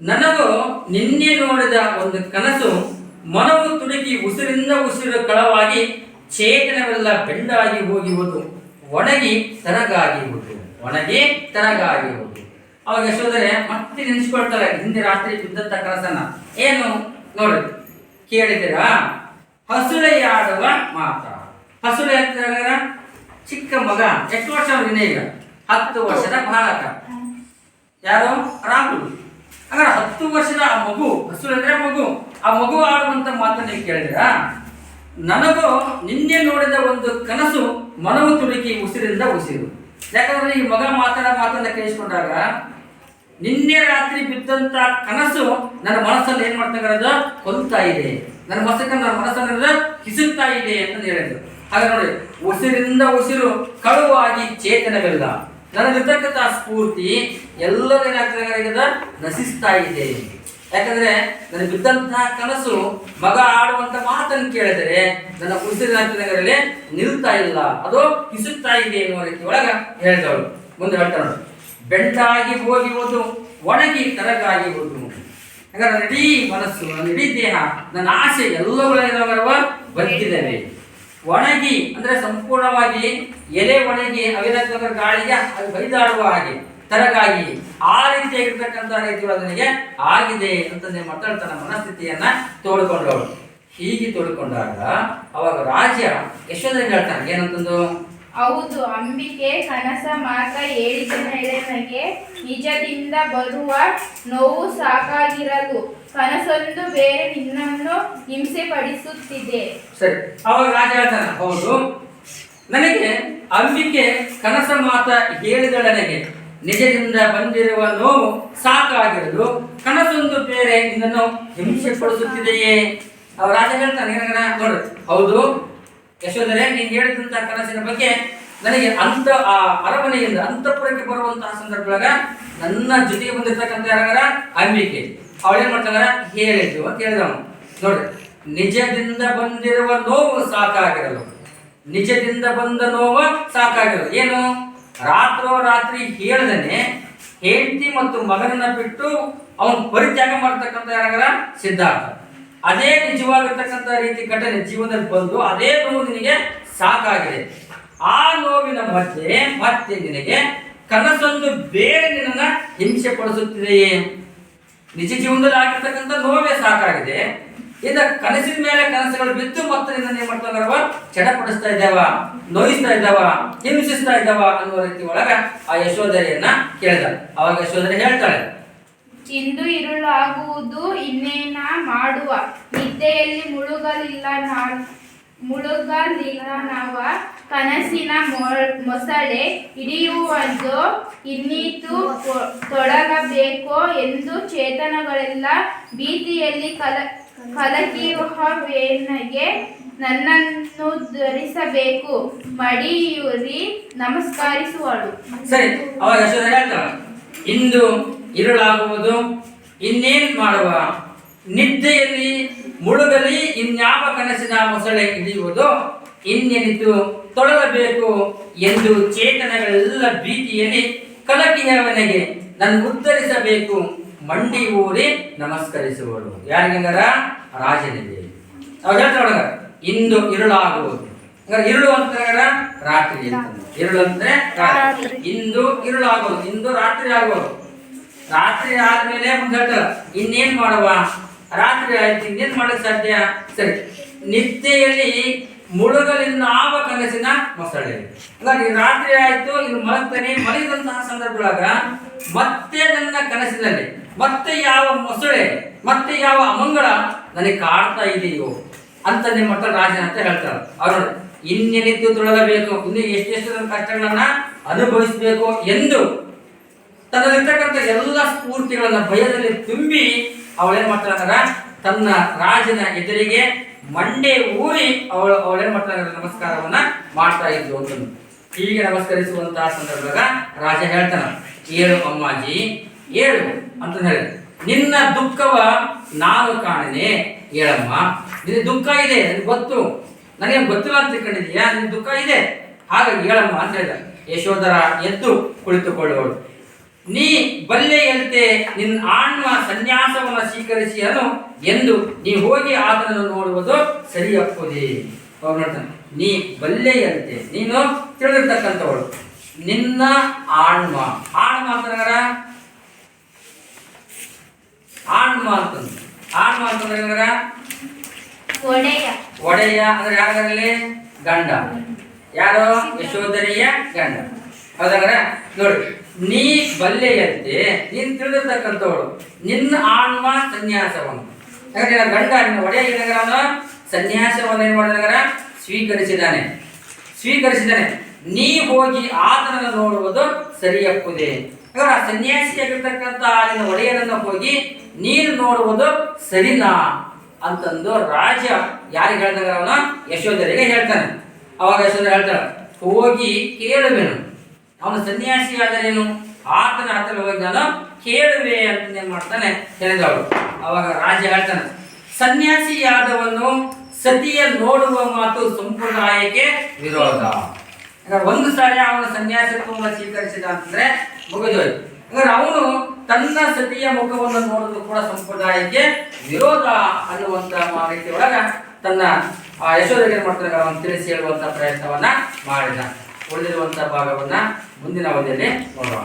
ನನಗೂ ನಿನ್ನೆ ನೋಡಿದ ಒಂದು ಕನಸು ಮನವು ತುಡುಕಿ ಉಸಿರಿಂದ ಉಸಿರು ಕಳವಾಗಿ ಚೇತನವೆಲ್ಲ ಬೆಂಡಾಗಿ ಹೋಗಿರುವುದು ಒಣಗಿ ತರಗಾಗಿರುವುದು. ಅವಾಗ ಯಶೋಧರೆ ಮತ್ತೆ ನೆನೆಸ್ಕೊಳ್ತಾರೆ ಹಿಂದೆ ರಾತ್ರಿ ಬಿದ್ದಂತ ಕನಸನ್ನ. ಏನು ನೋಡಿ, ಕೇಳಿದಿರಾ ಹಸುಳೆಯಾಡುವ ಮಾತ. ಹಸುಳೆ ಅಂತ ಚಿಕ್ಕ ಮಗ, ಎಷ್ಟು ವರ್ಷ ಅವನಿಗೆ ಈಗ 10 ವರ್ಷದ ಬಾಲಕ. ಯಾರು? ರಾಹುಲ್. ಹಾಗಾದ್ರೆ 10 ವರ್ಷದ ಆ ಮಗು, ಹಸುಳೆ ಅಂದ್ರೆ ಮಗು, ಆ ಮಗು ಆಡುವಂತ ಮಾತನ್ನ ನೀವು ಕೇಳಿದಿರಾ? ನನಗೂ ನಿನ್ನೆ ನೋಡಿದ ಒಂದು ಕನಸು ಮನವು ತುಡುಕಿ ಉಸಿರಿಂದ ಉಸಿರು. ಯಾಕಂದ್ರೆ ಈ ಮಗ ಮಾತನ್ನ ಕೇಳಿಸ್ಕೊಂಡಾಗ ನಿನ್ನೆ ರಾತ್ರಿ ಬಿದ್ದಂತ ಕನಸು ನನ್ನ ಮನಸ್ಸನ್ನು ಏನ್ ಮಾಡ್ತಾ ಇರೋದು ಕೊಲ್ತಾ ಇದೆ, ನನ್ನ ಮನಸ್ಸನ್ನು ಹಿಸುತ್ತಾ ಇದೆ ಅಂತ ಹೇಳಿದ್ರು. ಹಾಗೆ ನೋಡಿ, ಉಸಿರಿಂದ ಉಸಿರು ಕಳುವಾಗಿ ಚೇತನವಿಲ್ಲ, ನನಗಿರ್ತಕ್ಕಂಥ ಸ್ಫೂರ್ತಿ ಎಲ್ಲದೇನಾಗ್ತದೆ ನಶಿಸ್ತಾ ಇದೆ. ಯಾಕಂದ್ರೆ ನನಗೆ ಬಿದ್ದಂತಹ ಕನಸು ಮಗ ಆಡುವಂತ ಮಾತನ್ನು ಕೇಳಿದರೆ ನನ್ನ ಉಸಿರಿನ ನಿಲ್ತಾ ಇಲ್ಲ, ಅದು ಹಿಸುತ್ತಾ ಇದೆ ಎನ್ನುವ ರೀತಿ ಒಳಗ ಹೇಳಿದವಳು. ಮುಂದೆ ಹೇಳ್ತಾಳ, ಬೆಂಟಾಗಿ ಹೋಗಿರುವುದು ಒಣಗಿ ತರಗಾಗಿರುವುದು. ಹಾಗಾದ್ರೆ ನನ್ನ ಇಡೀ ಮನಸ್ಸು, ನನ್ನ ಇಡೀ ದೇಹ, ನನ್ನ ಆಸೆ ಎಲ್ಲವೂ ಬದುಕಿದ್ದೇವೆ. ಒಣಗಿ ಅಂದ್ರೆ ಸಂಪೂರ್ಣವಾಗಿ ಎಲೆ ಒಣಗಿ ಅವಿರತ ಗಾಳಿಗೆ ಅದು ಬೈದಾಡುವ ಹಾಗೆ ತರಗಾಗಿ ಆ ರೀತಿಯಾಗಿರ್ತಕ್ಕಂಥ ರೀತಿಯೊಳಗೆ ಆಗಿದೆ ಅಂತಂದೇ ಮಾತಾಡ್ತಾನ ಮನಸ್ಥಿತಿಯನ್ನ ತೋಡ್ಕೊಂಡವಳು. ಹೀಗೆ ತೋಡ್ಕೊಂಡಾಗ ಅವಾಗ ರಾಜ ಯಶೋಧರಿಗೆ ಹೇಳ್ತಾನೆ ಏನಂತಂದು, ಹೌದು, ಅಂಬಿಕೆ ಕನಸ ಮಾತ್ರ ಹೇಳಿದ ನನಗೆ ನಿಜದಿಂದ ಬರುವ ನೋವು ಸಾಕಾಗಿರಲು ಕನಸೊಂದು ಬೇರೆ ನಿನ್ನನ್ನು ಹಿಂಸೆ ಪಡಿಸುತ್ತಿದೆ. ಸರಿ, ಅವಾಗ ರಾಜ ಹೇಳ್ತಾನೆ, ಹೌದು, ನನಗೆ ಅಂಬಿಕೆ ಕನಸ ಮಾತ ಹೇಳಿದ ನನಗೆ ನಿಜದಿಂದ ಬಂದಿರುವ ನೋವು ಸಾಕಾಗಿರಲು ಕನಸೊಂದು ಬೇರೆ ನಿನ್ನನ್ನು ಹಿಂಸೆ ಪಡಿಸುತ್ತಿದೆಯೇ? ಅವ ರಾಜ ಹೇಳ್ತಾನೆ ಏನಂದ್ರೆ ನೋಡು, ಹೌದು ಯಶೋಧರೆ, ನೀನು ಹೇಳಿದಂತ ಕನಸಿನ ಬಗ್ಗೆ ನನಗೆ ಆ ಅರಮನೆಯಿಂದ ಅಂತಃಪುರಕ್ಕೆ ಬರುವಂತಹ ಸಂದರ್ಭದಾಗ ನನ್ನ ಜೊತೆಗೆ ಬಂದಿರ್ತಕ್ಕಂಥ ಯಾರಾಗ ಅಂಬಿಕೆ ಅವಳೇನ್ ಮಾಡ್ತಾರ ಹೇಳಿದ್ದು ಅಂತ ಹೇಳಿದವನು. ನೋಡ್ರಿ, ನಿಜದಿಂದ ಬಂದಿರುವ ನೋವು ಸಾಕಾಗಿರಲು, ನಿಜದಿಂದ ಬಂದ ನೋವು ಸಾಕಾಗಿರಲು ಏನು? ರಾತ್ರಿ ಹೇಳ್ದೇನೆ ಹೆಂಡತಿ ಮತ್ತು ಮಗನನ್ನ ಬಿಟ್ಟು ಅವನು ಪರಿತ್ಯಾಗ ಮಾಡ್ತಕ್ಕಂಥ ಯಾರಾಗ ಸಿದ್ಧಾರ್ಥ. ಅದೇ ನಿಜವಾಗಿರ್ತಕ್ಕಂಥ ರೀತಿ ಘಟನೆ ಜೀವನದಲ್ಲಿ ಬಂದು ಅದೇ ನೋವು ನಿನಗೆ ಸಾಕಾಗಿದೆ. ಆ ನೋವಿನ ಮಧ್ಯೆ ಮತ್ತೆ ನಿನಗೆ ಕನಸೊಂದು ಬೇರೆ ನಿನ್ನನ್ನ ಹಿಂಸೆ ಪಡಿಸುತ್ತಿದೆಯೇ? ನಿಜ ಜೀವನದಲ್ಲಿ ಆಗಿರ್ತಕ್ಕಂಥ ನೋವೇ ಸಾಕಾಗಿದೆ, ಇನ್ನು ಕನಸಿನ ಮೇಲೆ ಕನಸುಗಳು ಬಿದ್ದು ಮತ್ತೆ ನಿನ್ನ ಏನ್ ಮಾಡ್ತಾವ, ಚಡಪಡಿಸ್ತಾ ಇದ್ದಾವ, ನೋಯಿಸ್ತಾ ಇದ್ದಾವ, ಹಿಂಸಿಸ್ತಾ ಇದ್ದಾವ ಅನ್ನುವ ರೀತಿ ಒಳಗ ಆ ಯಶೋಧರೆಯನ್ನ ಕೇಳಿದ. ಅವಾಗ ಯಶೋಧರೆ ಹೇಳ್ತಾಳೆ, ಇಂದು ಇರುಳಾಗುವುದು ಇನ್ನೇನ ಮಾಡುವ, ನಿದ್ದೆಯಲ್ಲಿ ಮುಳುಗಲಿಲ್ಲ ನಾವ, ಕನಸಿನ ಮೊಸಳೆ ಹಿಡಿಯುವುದು ಇನ್ನೀತು ತೊಡಗಬೇಕೋ ಎಂದು ಚೇತನಗಳೆಲ್ಲ ಭೀತಿಯಲ್ಲಿ ಕಲಕಿರುವವೇನಗೆ ನನ್ನನ್ನು ಧರಿಸಬೇಕು, ಮಡಿಯೂರಿ ನಮಸ್ಕರಿಸುವಳು. ಸರಿ, ಅವಾಗ ಯಶೋಧರೆ ಹೇಳ್ತಾಳ, ಇಂದು ಇರುಳಾಗುವುದು ಇನ್ನೇನ್ ಮಾಡುವ, ನಿದ್ದೆಯಲ್ಲಿ ಮುಳುಗಲಿ ಇನ್ಯಾವ ಕನಸಿನ ಮೊಸಳೆ ಹಿಡಿಯುವುದು ಇನ್ನೇನಿತು ತೊಡಗಬೇಕು ಎಂದು ಚೇತನಗಳೆಲ್ಲ ಭೀತಿಯಲ್ಲಿ ಕಲಕಿಯವನಿಗೆ ನನ್ನ ಉತ್ತರಿಸಬೇಕು, ಮಂಡಿ ಊರಿ ನಮಸ್ಕರಿಸುವಳು. ಯಾರಿಗಂಗಾರ? ರಾಜನಿಗೆ. ಅವಾಗ ಹೇಳ್ತಾಳ, ಇಂದು ಇರುಳಾಗುವುದು. ಇರುಳು ಅಂತ ರಾತ್ರಿ ಅಂತ, ಇರುಳು ಅಂದ್ರೆ ರಾತ್ರಿ. ಇಂದು ಇರುಳಾಗೋದು, ಇಂದು ರಾತ್ರಿ ಆಗೋದು. ರಾತ್ರಿ ಆದ್ಮೇಲೆ ಮುಂದೆ ಹೇಳ್ತಾರ, ಇನ್ನೇನ್ ಮಾಡುವ, ರಾತ್ರಿ ಆಯ್ತು, ಇನ್ನೇನ್ ಮಾಡಕ್ ಸಾಧ್ಯ? ಸರಿ, ನಿದ್ದೆಯಲ್ಲಿ ಮುಳುಗಲಿನ್ನಾವ ಕನಸಿನ ಮೊಸಳೆ. ಹಾಗಾಗಿ ರಾತ್ರಿ ಆಯ್ತು, ಇನ್ನು ಮಲಗ್ತಾನೆ. ಮಲಗಿದಂತಹ ಸಂದರ್ಭದೊಳಗ ಮತ್ತೆ ನನ್ನ ಕನಸಿನಲ್ಲಿ ಮತ್ತೆ ಯಾವ ಮೊಸಳೆ, ಮತ್ತೆ ಯಾವ ಅಮಂಗಳ ನನಗೆ ಕಾಡ್ತಾ ಇದೆಯೋ ಅಂತ ನಿಮ್ಮ ರಾಜ ಅಂತ ಹೇಳ್ತಾರೆ. ಅವ್ರು ಇನ್ನೆನಿದ್ದು ತೊಳಗಬೇಕು, ಇನ್ನು ಎಷ್ಟೆಷ್ಟು ನನ್ನ ಕಷ್ಟಗಳನ್ನ ಅನುಭವಿಸಬೇಕು ಎಂದು ತನ್ನಲ್ಲಿರ್ತಕ್ಕಂಥ ಎಲ್ಲ ಸ್ಫೂರ್ತಿಗಳನ್ನ ಭಯದಲ್ಲಿ ತುಂಬಿ ಅವಳೇನ್ ಮಾಡ್ತಾರ, ತನ್ನ ರಾಜನ ಎದುರಿಗೆ ಮಂಡೆ ಊರಿ ಅವಳೇನ್ ಮಾಡ್ತಾರ, ನಮಸ್ಕಾರವನ್ನ ಮಾಡ್ತಾ ಇದ್ರು ಅಂತ. ಹೀಗೆ ನಮಸ್ಕರಿಸುವಂತಹ ಸಂದರ್ಭದಾಗ ರಾಜ ಹೇಳ್ತಾನ, ಏಳು ಅಮ್ಮಾಜಿ ಏಳು ಅಂತ ಹೇಳಿ, ನಿನ್ನ ದುಃಖವ ನಾನು ಕಾಣನೆ. ಹೇಳಮ್ಮ, ನಿನ್ನ ದುಃಖ ಇದೆ, ನನಗೆ ಗೊತ್ತು, ನನಗೆ ಗೊತ್ತಿಲ್ಲ ಅಂತ ತಿಳ್ಕೊಂಡಿದೀಯಾ? ನಿನ್ನ ದುಃಖ ಇದೆ, ಹಾಗಾಗಿ ಹೇಳಮ್ಮ ಅಂತ ಹೇಳಿದ. ಯಶೋಧರ ಎದ್ದು ಕುಳಿತುಕೊಳ್ಳುವಳು. ನೀ ಬಲ್ಲೆಯಂತೆ ನಿನ್ನ ಆಣ್ಮ ಸನ್ಯಾಸವನ್ನು ಸ್ವೀಕರಿಸಿಯನು ಎಂದು ನೀ ಹೋಗಿ ಆತನನ್ನು ನೋಡುವುದು ಸರಿಯಪ್ಪುದೇ. ಅವ್ರು ನೋಡ್ತಾನೆ, ನೀ ಬಲ್ಲೆಯಂತೆ, ನೀನು ತಿಳಿದಿರ್ತಕ್ಕಂಥವಳು, ನಿನ್ನ ಆಣ್ಮ. ಆಣ್ಮ ಅಂತಂದ್ರ ಒಡೆಯ ಅಂದ್ರೆ ಯಾರಾಗಲಿ ಗಂಡ. ಯಾರು? ಯಶೋಧರೆಯ ಗಂಡ. ಹೌದಾಗ್ರ ನೋಡಿ, ನೀ ಬಲ್ಲೆಯಂತೆ, ನೀನ್ ತಿಳಿದಿರ್ತಕ್ಕಂಥವಳು, ನಿನ್ನ ಆಣ್ಮ ಸನ್ಯಾಸವನ್ನು. ಯಾಕಂದ್ರೆ ಗಂಡ ನಿನ್ನ ಒಡೆಯ ಏನಗರ ಸನ್ಯಾಸವನ್ನು ಏನ್ ಮಾಡಿದಾಗರ ಸ್ವೀಕರಿಸಿದ್ದಾನೆ. ನೀ ಹೋಗಿ ಆತನನ್ನು ನೋಡುವುದು ಸರಿಯಪ್ಪುದೇ. ಆ ಸನ್ಯಾಸಿಯಾಗಿರ್ತಕ್ಕಂಥ ನಿನ್ನ ಒಡೆಯನನ್ನು ಹೋಗಿ ನೀನು ನೋಡುವುದು ಸರಿನಾ ಅಂತಂದು ರಾಜ ಯಾರಿಗೆ ಹೇಳ್ದಾಗ ಅವನ ಯಶೋಧರೆಗೆ ಹೇಳ್ತಾನೆ. ಅವಾಗ ಯಶೋಧರೆ ಹೇಳ್ತಾಳೆ, ಹೋಗಿ ಕೇಳುವೆನು, ಅವನು ಸನ್ಯಾಸಿ ಆದರೇನು, ಆತನ ಹತ್ತಿರ ಹೋಗಿ ನಾನು ಕೇಳುವೆ ಅಂತ ಏನ್ ಮಾಡ್ತಾನೆ ಹೇಳಿದವಳು. ಅವಾಗ ರಾಜ ಹೇಳ್ತಾನೆ, ಸನ್ಯಾಸಿಯಾದವನು ಸತಿಯ ನೋಡುವ ಮಾತು ಸಂಪ್ರದಾಯಕ್ಕೆ ವಿರೋಧ. ಒಂದು ಸಾರಿ ಅವನ ಸನ್ಯಾಸತ್ವವನ್ನು ಸ್ವೀಕರಿಸಿದ ಅಂತಂದ್ರೆ ಮುಗಿದೋಯ್ತು. ಹಾಗಾದ್ರೆ ಅವನು ತನ್ನ ಸತಿಯ ಮುಖವನ್ನು ನೋಡುವುದು ಕೂಡ ಸಂಪ್ರದಾಯಕ್ಕೆ ವಿರೋಧ ಅನ್ನುವಂತ ರೀತಿ ಒಳಗ ತನ್ನ ಯಶೋಧರೆಗೆ ಏನ್ ಮಾಡ್ತಾರೆ, ಅವನು ತಿಳಿಸಿ ಹೇಳುವಂತ ಪ್ರಯತ್ನವನ್ನ ಮಾಡಿದ. ಉಳಿದಿರುವಂತಹ ಭಾಗವನ್ನ ಮುಂದಿನ ಅವಧಿಯಲ್ಲಿ ನೋಡೋಣ.